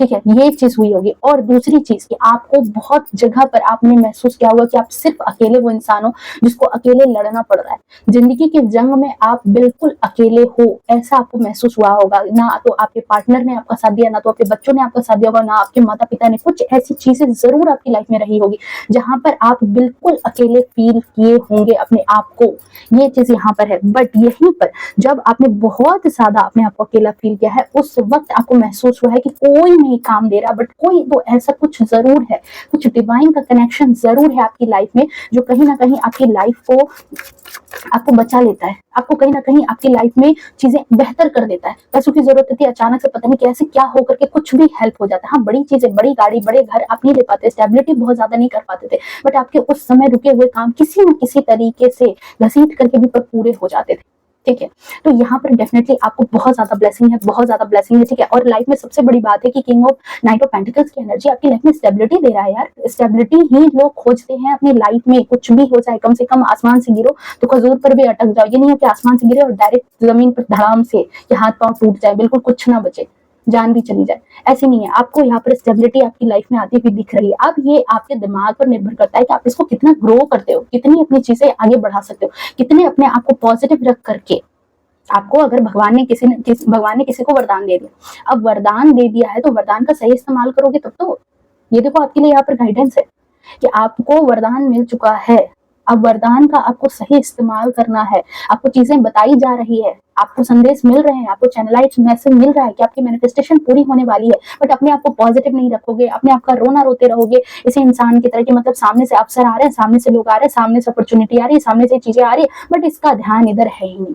ठीक है। ये एक चीज हुई होगी। और दूसरी चीज कि आपको बहुत जगह पर आपने महसूस किया होगा कि आप सिर्फ अकेले वो इंसान हो जिसको अकेले लड़ना पड़ रहा है। जिंदगी के जंग में आप बिल्कुल अकेले हो, ऐसा आपको महसूस हुआ होगा। ना तो आपके पार्टनर ने आपका साथ दिया, ना तो आपके बच्चों ने आपका साथ दिया होगा, ना आपके माता पिता ने। कुछ ऐसी चीजें जरूर आपकी लाइफ में रही होगी जहां पर आप बिल्कुल अकेले फील किए होंगे अपने आप को। ये चीज यहाँ पर है। बट यहीं पर जब आपने बहुत ज्यादा अपने आप को अकेला फील किया है, उस वक्त आपको महसूस हुआ है कि कोई नहीं काम दे रहा, बट कोई तो ऐसा कुछ जरूर है, कुछ डिवाइन का कनेक्शन जरूर है आपकी लाइफ में, जो कहीं ना कहीं आपकी लाइफ को आपको बचा लेता है, आपको कहीं ना कहीं आपकी लाइफ में चीजें बेहतर कर देता है। पैसों की जरूरत होती है, अचानक से पता नहीं कैसे क्या हो करके कुछ भी हेल्प हो जाता है। हाँ, बड़ी चीजें, बड़ी गाड़ी, बड़े घर आप नहीं ले पाते, स्टेबिलिटी बहुत ज्यादा नहीं कर पाते थे, बट आपके उस समय रुके हुए काम किसी न किसी तरीके से घसीट करके भी पर पूरे हो जाते थे, ठीक है। तो यहाँ पर डेफिनेटली आपको बहुत ज्यादा ब्लेसिंग है, बहुत ज्यादा ब्लेसिंग है, ठीक है। और लाइफ में सबसे बड़ी बात है कि king of night of pentacles की एनर्जी आपकी लाइफ में स्टेबिलिटी दे रहा है यार। स्टेबिलिटी ही लोग खोजते हैं अपनी लाइफ में। कुछ भी हो जाए, कम से कम आसमान से गिरो तो खजूर पर भी अटक जाओ। ये नहीं है कि आसमान से गिरे और डायरेक्ट जमीन पर धड़ाम से कि हाथ पांव टूट जाए, बिल्कुल कुछ ना बचे, जान भी चली जाए, ऐसे नहीं है। आपको यहाँ पर स्टेबिलिटी आपकी लाइफ में आती हुई दिख रही है। अब ये आपके दिमाग पर निर्भर करता है कि आप इसको कितना ग्रो करते हो, कितनी अपनी चीजें आगे बढ़ा सकते हो, कितने अपने आप को पॉजिटिव रख करके। आपको अगर भगवान ने किसी को वरदान दे दिया, अब वरदान दे दिया है तो वरदान का सही इस्तेमाल करोगे तब तो। ये देखो आपके लिए यहाँ पर गाइडेंस है कि आपको वरदान मिल चुका है, अब वरदान का आपको सही इस्तेमाल करना है। आपको चीजें बताई जा रही है, आपको संदेश मिल रहे हैं, आपको चैनलाइज मैसेज मिल रहा है कि आपकी मैनिफेस्टेशन पूरी होने वाली है। बट अपने आप को पॉजिटिव नहीं रखोगे, अपने आप का रोना रोते रहोगे इसी इंसान की तरह की, मतलब सामने से अवसर आ रहे हैं, सामने से लोग आ रहे हैं, सामने से अपॉर्चुनिटी आ रही है, सामने से चीजें आ रही है, बट इसका ध्यान इधर है ही नहीं।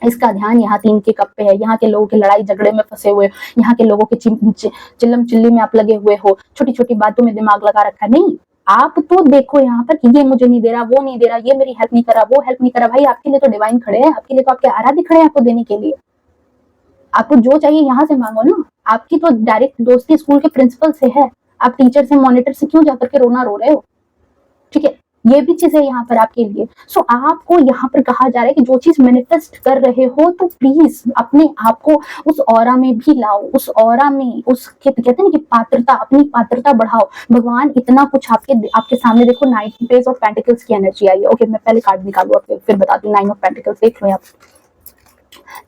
इसका ध्यान यहाँ 3 के कप पे है, यहाँ के लोगों के लड़ाई झगड़े में फंसे हुए, यहाँ के लोगों के चिल्लम चिल्ली में आप लगे हुए हो, छोटी छोटी बातों में दिमाग लगा रखा है। नहीं, आप तो देखो यहाँ पर कि ये मुझे नहीं दे रहा, वो नहीं दे रहा, ये मेरी हेल्प नहीं कर रहा, वो हेल्प नहीं कर रहा। भाई आपके लिए तो डिवाइन खड़े हैं, आपके लिए तो आपके आराध्य खड़े हैं आपको देने के लिए। आपको जो चाहिए यहाँ से मांगो ना। आपकी तो डायरेक्ट दोस्ती स्कूल के प्रिंसिपल से है, आप टीचर से, मॉनिटर से क्यों जाकर के रोना रो रहे हो, ठीक है। ये भी चीज है यहाँ पर आपके लिए। सो आपको यहाँ पर कहा जा रहा है कि जो चीज मैनिफेस्ट कर रहे हो तो प्लीज अपने आप को उस ऑरा में भी लाओ, उस ऑरा में उस कहते हैं ना कि पात्रता, अपनी पात्रता बढ़ाओ। भगवान इतना कुछ आपके सामने देखो। 9 पेज ऑफ पेंटिकल्स की एनर्जी आई है। ओके, मैं पहले कार्ड निकालू फिर बताती हूँ। 9 ऑफ पेंटिकल्स देख लो आप।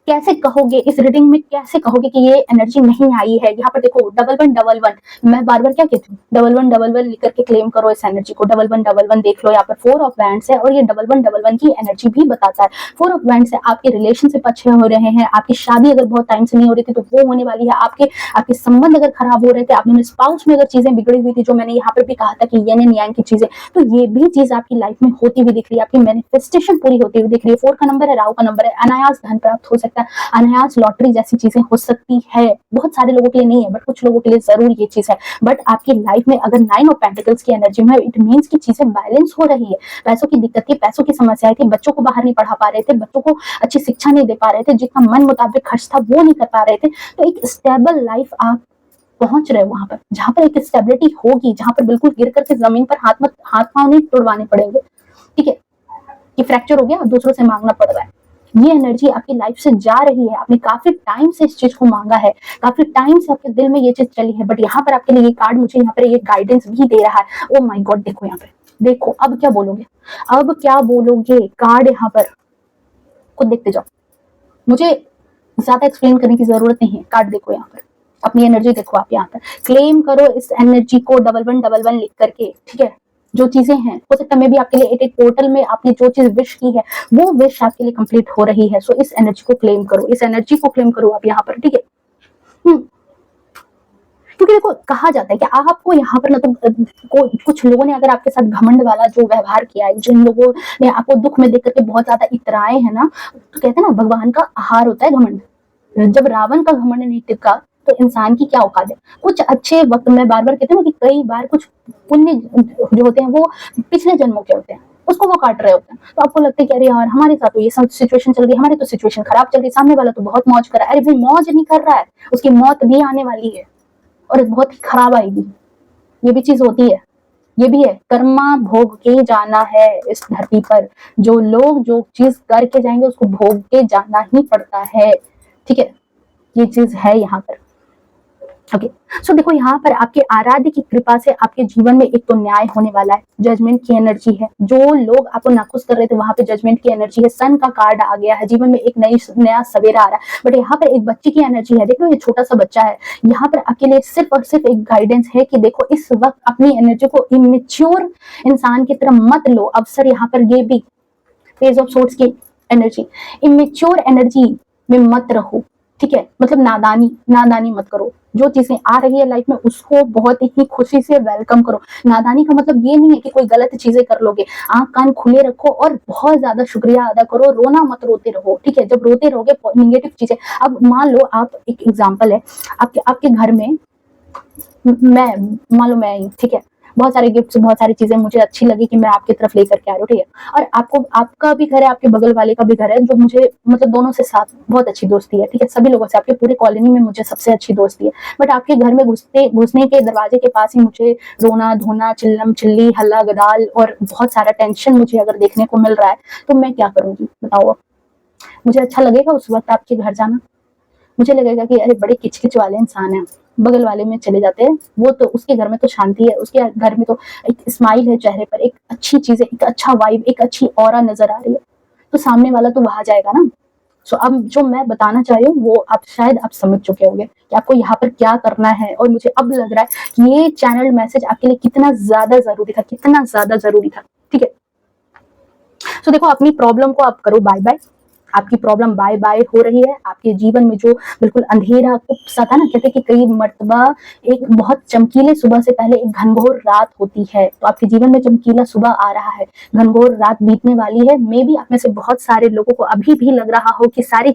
कैसे कहोगे इस रीडिंग में, कैसे कहोगे कि ये एनर्जी नहीं आई है। यहाँ पर देखो 1111, मैं बार बार क्या कहती हूँ, 1111 लिख करके क्लेम करो इस एनर्जी को। 1111 देख लो, यहाँ पर 4 ऑफ वैंड्स है और ये 1111 की एनर्जी भी बताता है। 4 ऑफ वैंड्स है, आपके रिलेशनशिप अच्छे हो रहे हैं, आपकी शादी अगर बहुत टाइम से नहीं हो रही थी तो वो होने वाली है, आपके संबंध अगर खराब हो रहे थे, आपने स्पाउस में अगर चीजें बिगड़ी हुई थी, जो मैंने यहाँ पर भी कहा था कि येन एंड यांग की चीजें, तो ये भी चीज आपकी लाइफ में होती हुई दिख रही है, आपकी मैनिफेस्टेशन पूरी होती हुई दिख रही है। 4 का नंबर है, राहु का नंबर है, अनायास धन प्राप्त हो सकता है, अनायास लॉटरी जैसी चीजें हो सकती है। बहुत सारे लोगों के लिए नहीं है, बट कुछ लोगों के लिए जरूर ये चीज है। बट आपकी लाइफ में अगर 9 ऑफ पेंटिकल्स की एनर्जी में, इट मींस की चीजें बैलेंस हो रही है। पैसों की दिक्कत थी, पैसों की समस्याएं थी, बच्चों को बाहर नहीं पढ़ा पा रहे थे, बच्चों को अच्छी शिक्षा नहीं दे पा रहे थे, जितना मन मुताबिक खर्च था वो नहीं कर पा रहे थे। तो एक स्टेबल लाइफ आप पहुंच रहे हो वहां पर, जहां पर एक स्टेबिलिटी होगी, जहां पर बिल्कुल गिर करके जमीन पर हाथ पांव नहीं तोड़वाने पड़ेंगे, ठीक है। कि फ्रैक्चर हो गया, दूसरों से मांगना पड़ रहा है। ये एनर्जी आपकी लाइफ से जा रही है। आपने काफी टाइम से इस चीज को मांगा है, काफी टाइम से आपके दिल में ये चीज चली है, बट यहाँ पर आपके लिए ये कार्ड मुझे यहाँ पर ये गाइडेंस भी दे रहा है। ओ माय गॉड, देखो यहाँ पे, देखो अब क्या बोलोगे, अब क्या बोलोगे। कार्ड यहाँ पर खुद देखते जाओ, मुझे ज्यादा एक्सप्लेन करने की जरूरत नहीं है। कार्ड देखो यहाँ पर, अपनी एनर्जी देखो आप यहाँ पर। क्लेम करो इस एनर्जी को 1111 लिख करके, ठीक है। जो चीजें हैं, हो सकता है मैं भी आपके लिए एक पोर्टल में आपने जो चीज विश की है वो विश आपके लिए कंप्लीट हो रही है। सो इस एनर्जी को क्लेम करो, इस एनर्जी को क्लेम करो आप यहाँ पर, ठीक है। क्योंकि देखो कहा जाता है कि आपको यहाँ पर मतलब कुछ लोगों ने अगर आपके साथ घमंड वाला जो व्यवहार किया है, जिन लोगों ने आपको दुख में देख करके बहुत ज्यादा इतराए हैं ना, तो कहते हैं ना भगवान का आहार होता है घमंड। जब रावण का घमंड नहीं टिका तो इंसान की क्या औकात है। कुछ अच्छे वक्त में बार बार कहते हैं ना कि कई बार कुछ पुण्य जो होते हैं वो पिछले जन्मों के होते हैं, उसको वो काट रहे होते हैं। तो आपको लगता है कि अरे यार हमारे साथ तो ये सब सिचुएशन चल रही है, हमारी तो सिचुएशन खराब चल रही है, सामने वाला तो बहुत मौज कर रहा है। अरे भाई मौज नहीं कर रहा है, उसकी मौत भी आने वाली है और बहुत ही खराब आएगी। ये भी चीज होती है, ये भी है, कर्मा भोग के जाना है इस धरती पर। जो लोग जो चीज करके जाएंगे उसको भोग के जाना ही पड़ता है, ठीक है। ये चीज है यहाँ पर, ओके। सो देखो यहाँ पर आपके आराध्य की कृपा से आपके जीवन में एक तो न्याय होने वाला है, जजमेंट की एनर्जी है। जो लोग आपको नाखुश कर रहे थे वहां पे जजमेंट की एनर्जी है, सन का कार्ड आ गया है, जीवन में एक नया सवेरा आ रहा है। बट यहाँ पर एक बच्चे की एनर्जी है, देख लो ये छोटा सा बच्चा है, यहाँ पर आपके लिए सिर्फ और सिर्फ एक गाइडेंस है कि देखो इस वक्त अपनी एनर्जी को इमेच्योर इंसान की तरह मत लो। अवसर यहाँ पर ये भी पेज ऑफ सोर्ट्स की एनर्जी, इमेच्योर एनर्जी में मत रहो, ठीक है। मतलब नादानी मत करो। जो चीजें आ रही है लाइफ में उसको बहुत ही खुशी से वेलकम करो। नादानी का मतलब ये नहीं है कि कोई गलत चीजें कर लोगे, आंख कान खुले रखो और बहुत ज्यादा शुक्रिया अदा करो, रोना मत, रोते रहो, ठीक है। जब रोते रहोगे निगेटिव चीजें, अब मान लो आप, एक एग्जांपल है, आपके घर में मान लो मैं, ठीक है, बहुत सारे गिफ्ट्स, बहुत सारी चीजें मुझे अच्छी लगी कि मैं आपकी तरफ लेकर के आ रही हूँ, ठीक है। और आपको, आपका भी घर है, आपके बगल वाले का भी घर है, जो मुझे मतलब दोनों से साथ बहुत अच्छी दोस्ती है, ठीक है। सभी लोगों से, आपके पूरे कॉलोनी में मुझे सबसे अच्छी दोस्ती है। बट आपके घर में घुसने के दरवाजे के पास ही मुझे रोना धोना, चिल्लम चिल्ली, हल्ला गदाल और बहुत सारा टेंशन मुझे अगर देखने को मिल रहा है तो मैं क्या करूंगी बताओ। मुझे अच्छा लगेगा उस वक्त आपके घर जाना? मुझे लगेगा कि अरे बड़े किचकिच वाले इंसान हैं, बगल वाले में चले जाते हैं, वो तो उसके घर में तो शांति है, उसके घर में तो एक स्माइल है चेहरे पर, एक अच्छी चीज है, एक अच्छा वाइब, एक अच्छी ऑरा नजर आ रही है, तो सामने वाला तो वहां जाएगा ना। सो अब जो मैं बताना चाह रही हूँ वो आप शायद आप समझ चुके होंगे कि आपको यहाँ पर क्या करना है। और मुझे अब लग रहा है कि ये चैनल मैसेज आपके लिए कितना ज्यादा जरूरी था, कितना ज्यादा जरूरी था, ठीक है। सो देखो अपनी प्रॉब्लम को आप करो बाय बाय, आपकी प्रॉब्लम बाय बाय हो रही है। आपके जीवन में जो बिल्कुल अंधेरा सा था ना, कहते कि कई मर्तबा एक बहुत चमकीले सुबह से पहले एक घनघोर रात होती है, तो आपके जीवन में चमकीला सुबह आ रहा है, घनघोर रात बीतने वाली है। मे बी आप में से बहुत सारे लोगों को अभी भी लग रहा हो कि सारी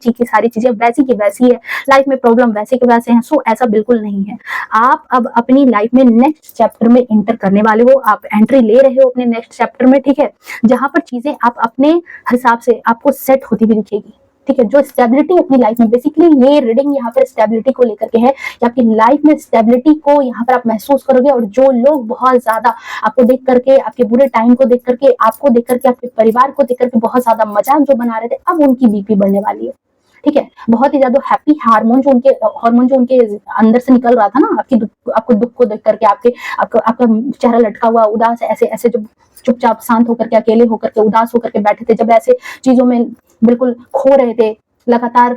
चीजें वैसी की वैसी है, लाइफ में प्रॉब्लम वैसे के वैसे हैं। सो ऐसा बिल्कुल नहीं है। आप अब अपनी लाइफ में नेक्स्ट चैप्टर में एंटर करने वाले हो, आप एंट्री ले रहे हो अपने नेक्स्ट चैप्टर में, ठीक है, जहां पर चीजें आप अपने हिसाब से आपको सेट होती भी दिखेगी, ठीक है। जो स्टेबिलिटी अपनी लाइफ में, बेसिकली ये रीडिंग यहाँ पर स्टेबिलिटी को लेकर के है कि आपकी लाइफ में स्टेबिलिटी को यहाँ पर आप महसूस करोगे। और जो लोग बहुत ज्यादा आपको देख करके, आपके बुरे टाइम को देख करके, आपको देख करके, आपके परिवार को देख करके बहुत ज्यादा मजाक जो बना रहे थे, अब उनकी बीपी बढ़ने वाली है, ठीक है। बहुत ही ज्यादा हैप्पी हार्मोन जो उनके अंदर से निकल रहा था ना, आपको दुख को देख करके, आपका चेहरा लटका हुआ, उदास, ऐसे ऐसे जो चुपचाप शांत होकर के, अकेले होकर के, उदास होकर के बैठे थे, जब ऐसे चीजों में बिल्कुल खो रहे थे, लगातार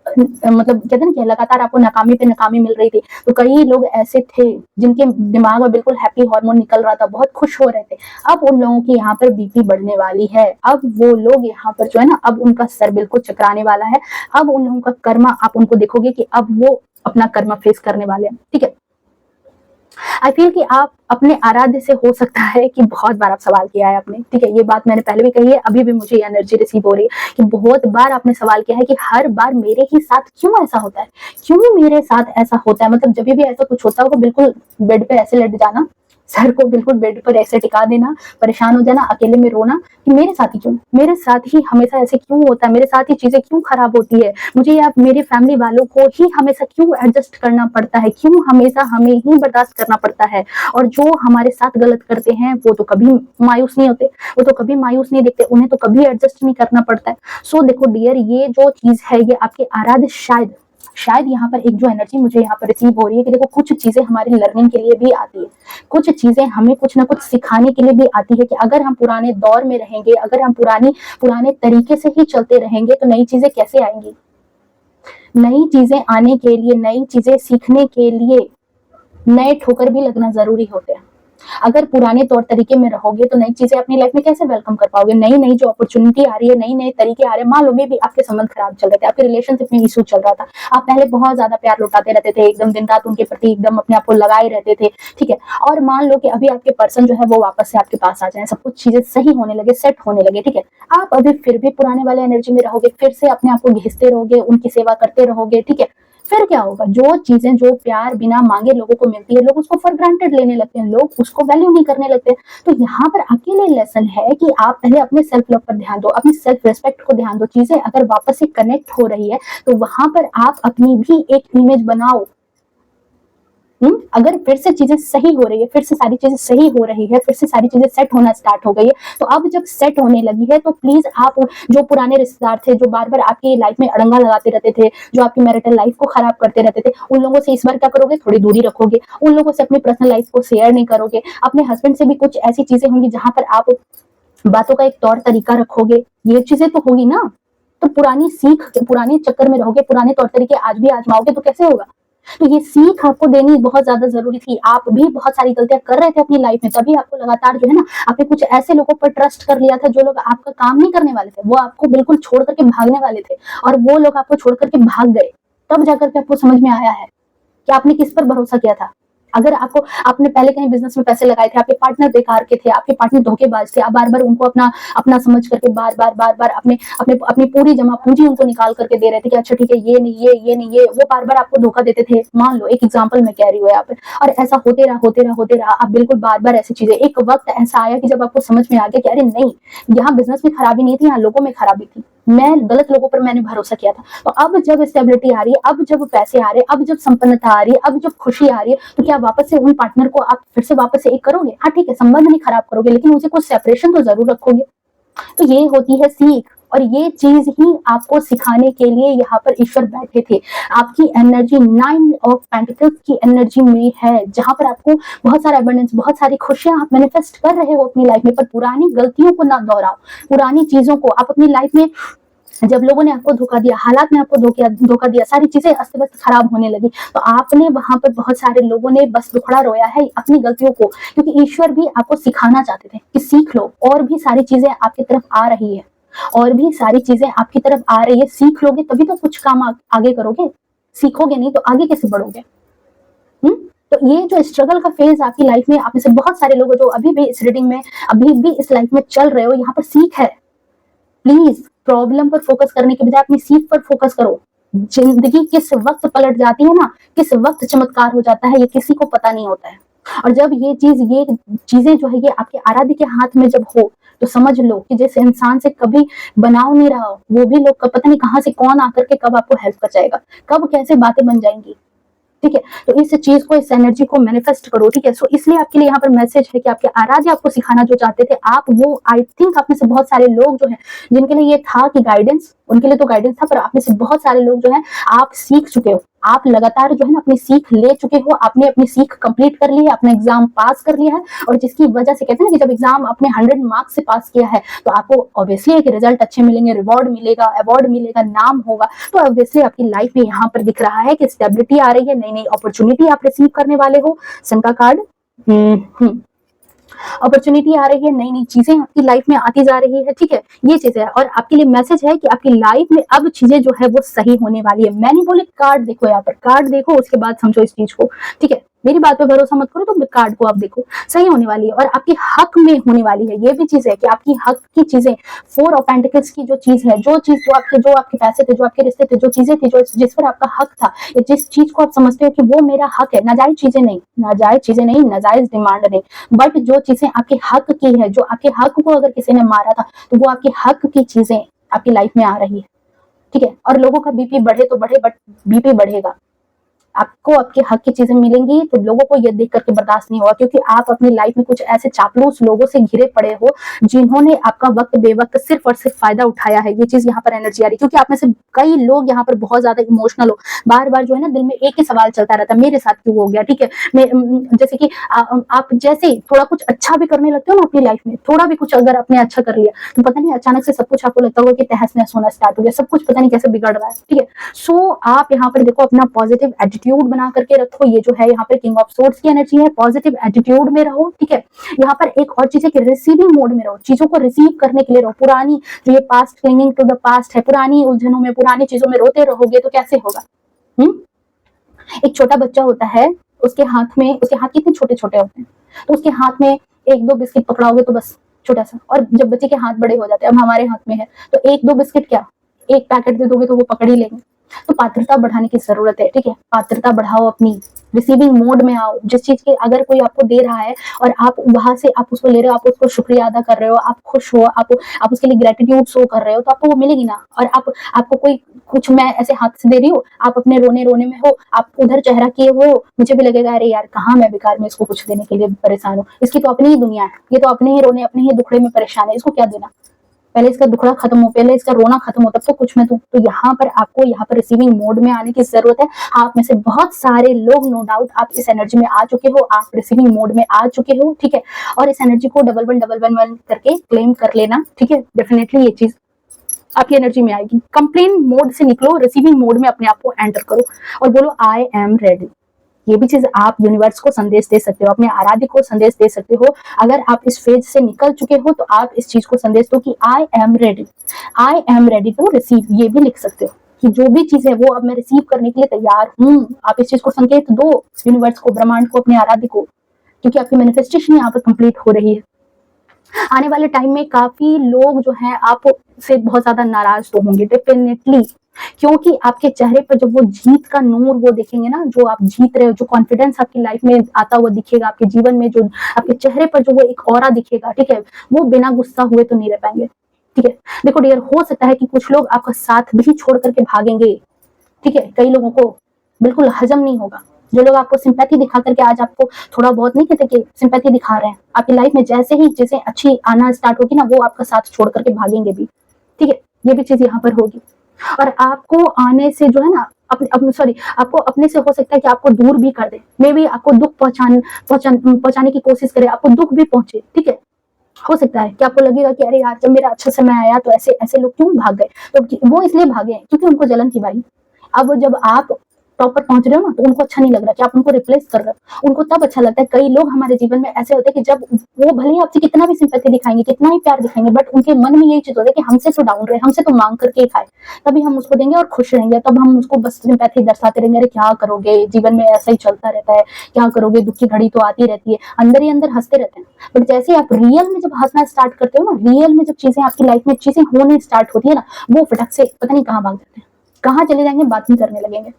मतलब कहते हैं ना कि लगातार आपको नाकामी पे नाकामी मिल रही थी, तो कई लोग ऐसे थे जिनके दिमाग में बिल्कुल हैप्पी हार्मोन निकल रहा था, बहुत खुश हो रहे थे। अब उन लोगों की यहाँ पर बीपी बढ़ने वाली है। अब वो लोग यहाँ पर जो है ना, अब उनका सर बिल्कुल चकराने वाला है। अब उन लोगों का कर्मा आप उनको देखोगे कि अब वो अपना कर्मा फेस करने वाले हैं, ठीक है। आई फील कि आप अपने आराध्य से, हो सकता है कि बहुत बार आप सवाल किया है आपने, ठीक है, ये बात मैंने पहले भी कही है, अभी भी मुझे ये एनर्जी रिसीव हो रही है कि बहुत बार आपने सवाल किया है कि हर बार मेरे ही साथ क्यों ऐसा होता है, क्यों मेरे साथ ऐसा होता है। मतलब जब भी ऐसा कुछ होता होगा बिल्कुल बेड पे ऐसे लेट जाना, सर को बिल्कुल बेड पर ऐसे टिका देना, परेशान हो जाना, अकेले में रोना कि मेरे साथ ही क्यों, मेरे साथ ही हमेशा ऐसे क्यों होता है, मेरे साथ ही चीजें क्यों खराब होती है, मुझे या मेरे फैमिली वालों को ही हमेशा क्यों एडजस्ट करना पड़ता है, क्यों हमेशा हमें ही बर्दाश्त करना पड़ता है। और जो हमारे साथ गलत करते हैं वो तो कभी मायूस नहीं होते, वो तो कभी मायूस नहीं दिखते, उन्हें तो कभी एडजस्ट नहीं करना पड़ता है। सो देखो डियर, ये जो चीज है ये आपके आराध्य शायद यहाँ पर एक जो एनर्जी मुझे यहाँ पर रिसीव हो रही है कि देखो कुछ चीजें हमारी लर्निंग के लिए भी आती है, कुछ चीजें हमें कुछ ना कुछ सिखाने के लिए भी आती है कि अगर हम पुराने दौर में रहेंगे, अगर हम पुराने तरीके से ही चलते रहेंगे तो नई चीजें कैसे आएंगी। नई चीजें आने के लिए, नई चीजें सीखने के लिए नए ठोकर भी लगना जरूरी होते हैं। अगर पुराने तौर तरीके में रहोगे तो नई चीजें अपनी लाइफ में कैसे वेलकम कर पाओगे? नई नई जो अपॉर्चुनिटी आ रही है, नई नए तरीके आ रहे हैं, मान लो मे भी आपके संबंध खराब चल रहे थे, आपके रिलेशनशिप में इशू चल रहा था, आप पहले बहुत ज्यादा प्यार लुटाते रहते थे, एकदम दिन रात उनके प्रति एकदम अपने आप को लगाए रहते थे, ठीक है, और मान लो कि अभी आपके पर्सन जो है वो वापस से आपके पास आ जाए, सब कुछ चीजें सही होने लगे, सेट होने लगे, ठीक है, आप अभी फिर भी पुराने वाले एनर्जी में रहोगे, फिर से अपने आप को घिसते रहोगे, उनकी सेवा करते रहोगे, ठीक है, फिर क्या होगा? जो चीजें, जो प्यार बिना मांगे लोगों को मिलती है, लोग उसको फॉर ग्रांटेड लेने लगते हैं, लोग उसको वैल्यू नहीं करने लगते। तो यहाँ पर आपके लिए लेसन है कि आप पहले अपने सेल्फ लव पर ध्यान दो, अपनी सेल्फ रिस्पेक्ट को ध्यान दो। चीजें अगर वापस से कनेक्ट हो रही है तो वहां पर आप अपनी भी एक इमेज बनाओ। अगर फिर से चीजें सही हो रही है, फिर से सारी चीजें सही हो रही है, फिर से सारी चीजें सेट होना स्टार्ट हो गई है, तो अब जब सेट होने लगी है तो प्लीज आप जो पुराने रिश्तेदार थे, जो बार बार आपकी लाइफ में अड़ंगा लगाते रहते थे, जो आपकी मैरिटल लाइफ को खराब करते रहते थे, उन लोगों से इस बार क्या करोगे? थोड़ी दूरी रखोगे, उन लोगों से अपनी पर्सनल लाइफ को शेयर नहीं करोगे। अपने हस्बैंड से भी कुछ ऐसी चीजें होंगी जहां पर आप बातों का एक तौर तरीका रखोगे, ये चीजें तो होगी ना। तो पुरानी सीख, पुराने चक्कर में रहोगे, पुराने तौर तरीके आज भी आजमाओगे तो कैसे होगा? तो ये सीख आपको देनी बहुत ज्यादा जरूरी थी। आप भी बहुत सारी गलतियां कर रहे थे अपनी लाइफ में, तभी आपको लगातार जो है ना, आपने कुछ ऐसे लोगों पर ट्रस्ट कर लिया था जो लोग आपका काम नहीं करने वाले थे, वो आपको बिल्कुल छोड़ करके भागने वाले थे, और वो लोग आपको छोड़ करके भाग गए। तब जाकर के आपको समझ में आया है कि आपने किस पर भरोसा किया था। अगर आपने पहले कहीं बिजनेस में पैसे लगाए थे, आपके पार्टनर बेकार के थे, आपके पार्टनर धोखेबाज थे, आप बार बार उनको अपना अपना समझ करके बार बार अपनी पूरी जमा पूंजी उनको निकाल करके दे रहे थे कि अच्छा ठीक है, ये नहीं ये, वो बार बार आपको धोखा देते थे। मान लो एक एग्जाम्पल मैं कह रही हूँ यहाँ पे, और ऐसा होते रहा, आप बिल्कुल बार बार ऐसी चीजें। एक वक्त ऐसा आया कि जब आपको समझ में आ गया कि अरे नहीं, यहाँ बिजनेस में खराबी नहीं थी, यहाँ लोगों में खराबी थी, मैं गलत लोगों पर मैंने भरोसा किया था। तो अब जब स्टेबिलिटी आ रही है, अब जब पैसे आ रहे हैं, अब जब संपन्नता आ रही है, अब जब खुशी आ रही है, तो क्या वापस से उन पार्टनर को आप फिर से वापस से एक करोगे? हाँ ठीक है, संबंध नहीं खराब करोगे, लेकिन उनसे कुछ सेपरेशन तो जरूर रखोगे। तो ये होती है सीख, और ये चीज ही आपको सिखाने के लिए यहाँ पर ईश्वर बैठे थे। आपकी एनर्जी 9 ऑफ पेंटिकल्स की एनर्जी में है, जहां पर आपको बहुत सारा एबंडेंस, बहुत सारी खुशियां आप मैनिफेस्ट कर रहे हो अपनी लाइफ में। पर पुरानी गलतियों को ना दोहराओ, पुरानी चीजों को आप अपनी लाइफ में, जब लोगों ने आपको धोखा दिया, हालात ने आपको धोखा दिया, सारी चीजें अस्त व्यस्त खराब होने लगी, तो आपने वहां पर बहुत सारे लोगों ने बस दुखड़ा रोया है अपनी गलतियों को, क्योंकि ईश्वर भी आपको सिखाना चाहते थे कि सीख लो, और भी सारी चीजें आपकी तरफ आ रही है, और भी सारी चीजें आपकी तरफ आ रही है। सीख लोगे तभी तो कुछ काम आगे करोगे, सीखोगे नहीं तो आगे कैसे बढ़ोगे? तो ये जो स्ट्रगल का फेज आपकी लाइफ में, आप में से बहुत सारे लोग जो अभी भी इस रीडिंग में, अभी भी इस लाइफ में चल रहे हो, यहाँ पर सीख है। प्लीज प्रॉब्लम पर फोकस करने के बजाय अपनी सीख पर फोकस करो। जिंदगी किस वक्त पलट जाती है ना, किस वक्त चमत्कार हो जाता है, ये किसी को पता नहीं होता है। और जब ये चीजें जो है ये आपके आराध्य के हाथ में जब हो, तो समझ लो कि जिस इंसान से कभी बनाव नहीं रहा हो, वो भी लोग पता नहीं कहां से कौन आकर के कब आपको हेल्प कर जाएगा, कब कैसे बातें बन जाएंगी, ठीक है। तो इस चीज को, इस एनर्जी को मैनिफेस्ट करो, ठीक है। सो इसलिए आपके लिए यहाँ पर मैसेज है कि आपके आराध्य आपको सिखाना जो चाहते थे, आप वो, आई थिंक आप में से बहुत सारे लोग जो हैं जिनके लिए ये था कि गाइडेंस, उनके लिए तो गाइडेंस था, पर आप में से बहुत सारे लोग जो हैं आप सीख चुके हो, आप लगातार जो है ना अपनी सीख ले चुके हो, आपने अपनी सीख कंप्लीट कर ली है, अपना एग्जाम पास कर लिया है, और जिसकी वजह से कहते हैं ना कि जब एग्जाम आपने 100 मार्क्स से पास किया है तो आपको ऑब्वियसली एक रिजल्ट अच्छे मिलेंगे, रिवॉर्ड मिलेगा, अवार्ड मिलेगा, नाम होगा। तो ऑब्वियसली आपकी लाइफ में यहाँ पर दिख रहा है कि स्टेबिलिटी आ रही है, नई नई अपॉर्चुनिटी आप रिसीव करने वाले हो। सन का कार्ड, अपॉर्चुनिटी आ रही है, नई नई चीजें आपकी लाइफ में आती जा रही है, ठीक है, ये चीजें है। और आपके लिए मैसेज है कि आपकी लाइफ में अब चीजें जो है वो सही होने वाली है। मैं नहीं बोली कार्ड देखो, यहाँ पर कार्ड देखो, उसके बाद समझो इस चीज को, ठीक है। मेरी बात पे भरोसा मत करो, तो कार्ड को आप देखो, सही होने वाली है और आपके हक में होने वाली है। ये भी चीज है कि आपकी हक की चीजें, 4 ऑफ पेंटिकल्स की जो चीज है, जो आपके पैसे थे, जो आपके रिश्ते थे, जो चीजें थी, जो जिस पर आपका हक था, या जिस चीज को आप समझते हो कि वो मेरा हक है, नाजायज चीजें नहीं, नाजायज डिमांड नहीं, बट जो चीजें आपके हक की है, जो आपके हक को अगर किसी ने मारा था, तो वो आपके हक की चीजें आपकी लाइफ में आ रही है, ठीक है। और लोगों का बीपी बढ़े तो बढ़े, बट बीपी बढ़ेगा, आपको आपके हक की चीजें मिलेंगी, तो लोगों को ये देख करके बर्दाश्त नहीं होगा, क्योंकि आप अपनी लाइफ में कुछ ऐसे चापलूस लोगों से घिरे पड़े हो जिन्होंने आपका वक्त बेवक्त सिर्फ और सिर्फ फायदा उठाया है। ये चीज यहाँ पर एनर्जी आ रही है, क्योंकि आप में से कई लोग यहाँ पर बहुत ज्यादा इमोशनल हो, बार बार जो है ना दिल में एक ही सवाल चलता रहता है, मेरे साथ क्यों हो गया, ठीक है। जैसे कि आप जैसे थोड़ा कुछ अच्छा भी करने लगते हो ना अपनी लाइफ में, थोड़ा भी कुछ अगर आपने अच्छा कर लिया, तो पता नहीं अचानक से सब कुछ आपको लगता होगा कि तहस नहस होना स्टार्ट हो गया, सब कुछ पता नहीं कैसे बिगड़ रहा है, ठीक है। सो आप यहाँ पर देखो अपना पॉजिटिव एटीट्यूड एटीट्यूड बना करके रखो। ये जो है यहाँ पर किंग ऑफ सोर्ड्स की एनर्जी है, पॉजिटिव एटीट्यूड में रहो, ठीक है। यहाँ पर एक और चीज है कि रिसीविंग मोड में रहो, चीजों को रिसीव करने के लिए रहो। पुरानी जो ये past, clinging to the past है, पुरानी उलझनों में, पुरानी चीजों में रोते रहोगे तो कैसे होगा। एक छोटा बच्चा होता है, उसके हाथ कितने छोटे छोटे होते हैं, तो उसके हाथ में एक दो बिस्किट पकड़ाओगे तो बस छोटा सा, और जब बच्चे के हाथ बड़े हो जाते हैं, अब हमारे हाथ में है तो एक दो बिस्किट क्या, एक पैकेट दे दोगे तो वो पकड़ ही लेंगे। तो पात्रता बढ़ाने की जरूरत है, ठीक है। पात्रता बढ़ाओ, अपनी रिसीविंग मोड में आओ। जिस चीज के अगर कोई आपको दे रहा है और आप वहां से आप उसको ले रहे हो, आप उसको शुक्रिया अदा कर रहे हो, आप खुश हो, आप उसके लिए ग्रेटिट्यूड शो कर रहे हो, तो आपको वो मिलेगी ना। और आपको कोई कुछ, मैं ऐसे हाथ से दे रही हूँ, आप अपने रोने रोने में हो, आप उधर चेहरा किए हुए हो, मुझे भी लगेगा अरे यार कहाँ मैं बेकार में इसको कुछ देने के लिए परेशान हूँ, इसकी तो अपनी ही दुनिया है, ये तो अपने ही रोने, अपने ही दुखड़े में परेशान है, इसको क्या देना, पहले इसका दुखड़ा खत्म हो, पहले इसका रोना खत्म हो, तब तो कुछ मैं दूं। तो यहाँ पर आपको यहाँ पर रिसीविंग मोड में आने की जरूरत है। आप में से बहुत सारे लोग नो डाउट आप इस एनर्जी में आ चुके हो, आप रिसीविंग मोड में आ चुके हो, ठीक है। और इस एनर्जी को डबल वन करके क्लेम कर लेना, ठीक है। डेफिनेटली ये चीज आपकी एनर्जी में आएगी। कंप्लेन मोड से निकलो, रिसीविंग मोड में अपने आप को एंटर करो और बोलो आई एम रेडी। ये भी चीज आप यूनिवर्स को संदेश दे सकते हो, अपने आराध्य को संदेश दे सकते हो। अगर आप इस फेज से निकल चुके हो तो आप इस चीज को संदेश दो कि I am ready to receive. ये भी लिख सकते हो कि जो भी चीज है वो अब मैं रिसीव करने के लिए तैयार हूँ। आप इस चीज को संकेत दो यूनिवर्स को, ब्रह्मांड को, अपने आराध्य को, क्योंकि आपकी मैनिफेस्टेशन यहाँ पर कंप्लीट हो रही है। आने वाले टाइम में काफी लोग जो हैं आप से बहुत ज्यादा नाराज तो होंगे डेफिनेटली, क्योंकि आपके चेहरे पर जब वो जीत का नूर वो देखेंगे ना, जो आप जीत रहे हो, जो कॉन्फिडेंस आपकी लाइफ में आता हुआ दिखेगा, आपके जीवन में जो आपके चेहरे पर जो वो एक ऑरा दिखेगा, ठीक है, वो बिना गुस्सा हुए तो नहीं रह पाएंगे, ठीक है। देखो डियर, हो सकता है कि कुछ लोग आपका साथ भी छोड़ करके भागेंगे, ठीक है। कई लोगों को बिल्कुल हजम नहीं होगा। जो लोग आपको सिंपैथी दिखा करके आज आपको थोड़ा बहुत, नहीं कहते कि सिंपैथी दिखा रहे हैं, आपकी लाइफ में जैसे ही चीजें अच्छी आना स्टार्ट होगी ना, वो आपका साथ छोड़ करके भागेंगे भी, ठीक है। ये भी चीज यहाँ पर होगी। और आपको आने से जो है ना, आपको अपने से हो सकता है कि आपको दूर भी कर दे, मे बी आपको दुख पहुंचाने की कोशिश करे, आपको दुख भी पहुंचे, ठीक है। हो सकता है कि आपको लगेगा कि अरे यार जब मेरा अच्छा समय आया तो ऐसे लोग क्यों भाग गए, तो वो इसलिए भागे क्योंकि उनको जलन थी भाई। अब जब आप टॉप पर पहुंच रहे हो ना, तो उनको अच्छा नहीं लग रहा कि आप उनको रिप्लेस कर रहे हो, उनको तब अच्छा लगता है। कई लोग हमारे जीवन में ऐसे होते हैं कि जब वो भले ही आपसे कितना भी सिंपैथी दिखाएंगे, कितना ही प्यार दिखाएंगे, बट उनके मन में यही चीज होती है कि हमसे तो डाउन रहे, हमसे तो मांग करके ही खाए, तभी हम उसको देंगे और खुश रहेंगे। तब हम उसको बस सिंपैथी दर्शाते रहेंगे, अरे क्या करोगे, जीवन में ऐसा ही चलता रहता है, क्या करोगे, दुख की घड़ी तो आती रहती है, अंदर ही अंदर हंसते रहते हैं। बट जैसे आप रियल में जब हंसना स्टार्ट करते हो ना, रियल में जब चीजें आपकी लाइफ में चीजें होने स्टार्ट होती है ना, वो फटक से पता नहीं कहाँ भाग जाते हैं, कहाँ चले जाएंगे, बात नहीं करने लगेंगे,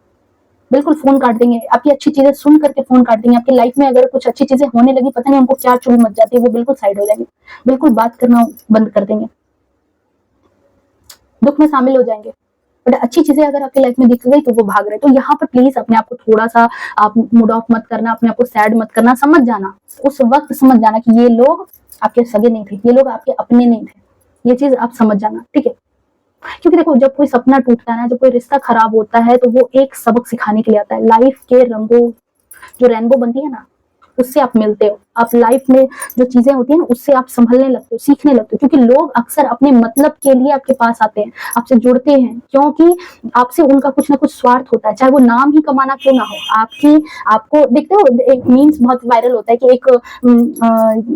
बिल्कुल फोन काट देंगे, आपकी अच्छी चीजें सुन करके फोन काट देंगे। आपकी लाइफ में अगर कुछ अच्छी चीजें होने लगी, पता नहीं उनको क्या चुल मच जाती है, वो बिल्कुल साइड हो जाएंगे, बिल्कुल बात करना बंद कर देंगे, दुख में शामिल हो जाएंगे। बट अच्छी चीजें अगर आपकी लाइफ में दिख गई तो वो भाग रहे। तो यहाँ पर प्लीज अपने आप को थोड़ा सा आप मूड ऑफ मत करना, अपने आप को सैड मत करना, समझ जाना, उस वक्त समझ जाना कि ये लोग आपके सगे नहीं थे, ये लोग आपके अपने नहीं थे, ये चीज आप समझ जाना, ठीक है। क्योंकि देखो जब कोई सपना टूटता है ना, जब कोई रिश्ता खराब होता है, तो वो एक सबक सिखाने के लिए आता है। लाइफ के रंगों, जो रेनबो बनती है ना, उससे आप मिलते हो, आप लाइफ में जो चीजें होती है ना, उससे आप संभलने लगते हो, सीखने लगते हो। क्योंकि लोग अक्सर अपने मतलब के लिए आपके पास आते हैं, आपसे जुड़ते हैं, क्योंकि आपसे उनका कुछ ना कुछ स्वार्थ होता है, चाहे वो नाम ही कमाना क्यों ना हो। आपको देखते हो, एक मीम्स बहुत वायरल होता है कि एक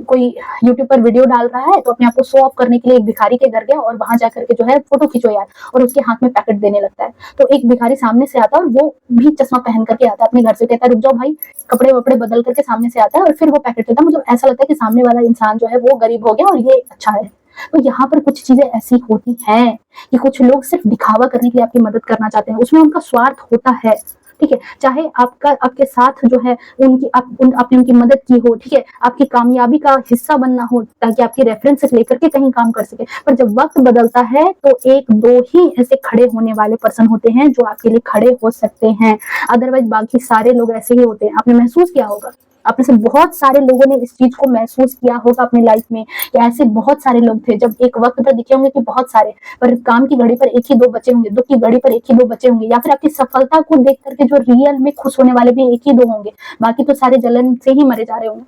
कोई यूट्यूब पर वीडियो डाल रहा है, तो अपने आप को शो ऑफ करने के लिए एक भिखारी के घर गया और वहां जाकर के जो है फोटो खींचो यार, और उसके हाथ में पैकेट देने लगता है। तो एक भिखारी सामने से आता है और वो भी चश्मा पहन करके आता है अपने घर से, कहता है रुक जाओ भाई, कपड़े वपड़े बदल करके सामने से आता है और फिर वो पैकेट देता है। मुझे ऐसा लगता है कि सामने वाला इंसान जो है वो गरीब हो गया और ये अच्छा है। तो यहाँ पर कुछ चीजें ऐसी होती हैं कि कुछ लोग सिर्फ दिखावा करने के लिए आपकी मदद करना चाहते हैं, उसमें उनका स्वार्थ होता है, ठीक है। चाहे आपके साथ जो है आपने उनकी मदद की हो, ठीक है, आपकी कामयाबी का हिस्सा बनना हो ताकि आपकी रेफरेंस लेकर के कहीं काम कर सके। पर जब वक्त बदलता है तो एक दो ही ऐसे खड़े होने वाले पर्सन होते हैं जो आपके लिए खड़े हो सकते हैं, अदरवाइज बाकी सारे लोग ऐसे ही होते हैं। आपने महसूस किया होगा, आप में से बहुत सारे लोगों ने इस चीज को महसूस किया होगा अपनी लाइफ में कि ऐसे बहुत सारे लोग थे जब एक वक्त पर दिखे होंगे कि बहुत सारे, पर काम की घड़ी पर एक ही दो बचे होंगे, दुख की घड़ी पर एक ही दो बचे होंगे, या फिर आपकी सफलता को देख करके जो रियल में खुश होने वाले भी एक ही दो होंगे, बाकी तो सारे जलन से ही मरे जा रहे होंगे,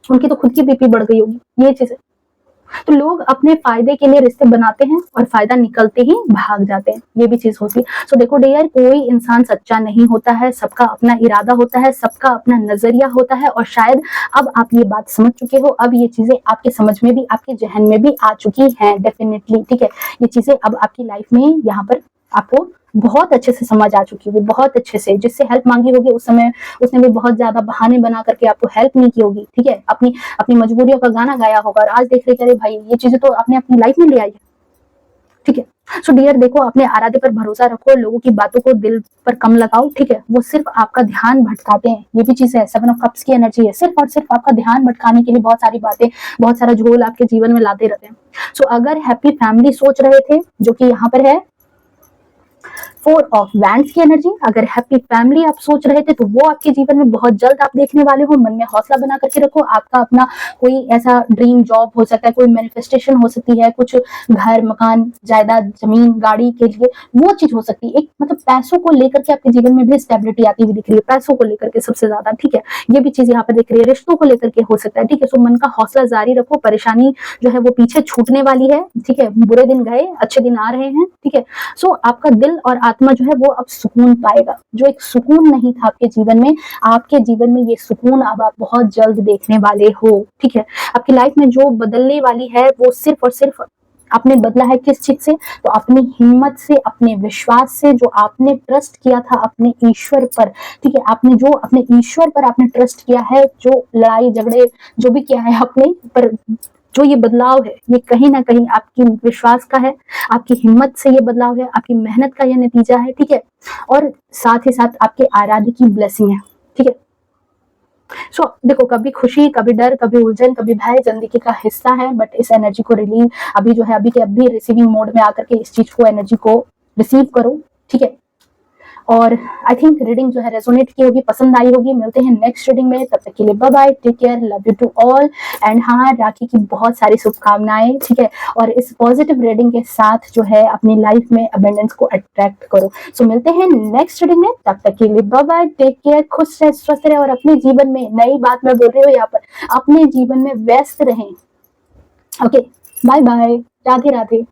उनकी तो खुद की बीपी बढ़ गई होगी। ये चीज है। तो लोग अपने फायदे के लिए रिश्ते बनाते हैं और फायदा निकलते ही भाग जाते हैं, ये भी चीज होती है। सो देखो डियर, कोई इंसान सच्चा नहीं होता है, सबका अपना इरादा होता है, सबका अपना नजरिया होता है, और शायद अब आप ये बात समझ चुके हो, अब ये चीजें आपके समझ में भी, आपके जहन में भी आ चुकी हैं डेफिनेटली, ठीक है। ये चीजें अब आपकी लाइफ में यहाँ पर आपको बहुत अच्छे से समझ आ चुकी होगी, बहुत अच्छे से। जिससे हेल्प मांगी होगी उस समय उसने भी बहुत ज्यादा बहाने बना करके आपको हेल्प नहीं की होगी, ठीक है। अपनी अपनी मजबूरियों का गाना गाया होगा, और आज देख रहे अरे भाई ये चीजें तो आपने अपनी लाइफ में ले आई है, ठीक है। सो डियर देखो, अपने आराध्य पर भरोसा रखो, लोगों की बातों को दिल पर कम लगाओ, ठीक है। वो सिर्फ आपका ध्यान भटकाते हैं, ये भी चीज है। 7 ऑफ कप्स की एनर्जी है, सिर्फ और सिर्फ आपका ध्यान भटकाने के लिए बहुत सारी बातें, बहुत सारा झोल आपके जीवन में लाते रहते हैं। सो अगर हैप्पी फैमिली सोच रहे थे, जो कि यहाँ पर है 4 ऑफ वैंड्स की एनर्जी, अगर हैप्पी फैमिली आप सोच रहे थे तो वो आपके जीवन में बहुत जल्द आप देखने वाले हो। मन में हौसला बना करके रखो, आपका अपना कोई ऐसा ड्रीम जॉब हो सकता है, कोई मैनिफेस्टेशन हो सकती है, कुछ घर मकान जायदाद जमीन गाड़ी के लिए वो चीज हो सकती है। एक मतलब पैसों को लेकर के आपके जीवन में भी स्टेबिलिटी आती हुई दिख रही है, पैसों को लेकर के सबसे ज्यादा, ठीक है। ये भी चीज यहाँ पर दिख रही है, रिश्तों को लेकर के हो सकता है, ठीक है। सो मन का हौसला जारी रखो, परेशानी जो है वो पीछे छूटने वाली है, ठीक है। बुरे दिन गए, अच्छे दिन आ रहे हैं, ठीक है। सो आपका दिल और आत्मा जो है वो अब सुकून पाएगा, जो एक सुकून नहीं था आपके जीवन में, आपके जीवन में ये सुकून अब आप बहुत जल्द देखने वाले हो, ठीक है। आपकी लाइफ में जो बदलने वाली है वो सिर्फ और सिर्फ आपने बदला है किस चीज से, तो अपनी हिम्मत से, अपने विश्वास से, जो आपने ट्रस्ट किया था अपने ईश्वर पर, ठीक है। आपने जो अपने ईश्वर पर आपने ट्रस्ट किया है, जो लड़ाई झगड़े जो भी किया है अपने पर, जो ये बदलाव है ये कहीं ना कहीं आपकी विश्वास का है, आपकी हिम्मत से ये बदलाव है, आपकी मेहनत का ये नतीजा है, ठीक है। और साथ ही साथ आपके आराध्य की ब्लेसिंग है, ठीक है। सो देखो, कभी खुशी, कभी डर, कभी उलझन, कभी भय जिंदगी का हिस्सा है, बट इस एनर्जी को रिलीव अभी जो है अभी के अभी रिसीविंग मोड में आकर के इस चीज को, एनर्जी को रिसीव करो, ठीक है। और आई थिंक रीडिंग जो है रेजोनेट की होगी, पसंद आई होगी। मिलते हैं नेक्स्ट रीडिंग में, तब तक के लिए bye bye, take care, love you to all. And हाँ, राखी की बहुत सारी शुभकामनाएं, ठीक है। और इस पॉजिटिव रीडिंग के साथ जो है अपनी लाइफ में अबेंडेंस को अट्रैक्ट करो। सो मिलते हैं नेक्स्ट रीडिंग में, तब तक के लिए बाय बाय, टेक केयर, खुश रहे, स्वस्थ रहे, और अपने जीवन में, नई बात मैं बोल रही हूँ यहाँ पर, अपने जीवन में व्यस्त रहें। Okay, bye bye, Radhe Radhe.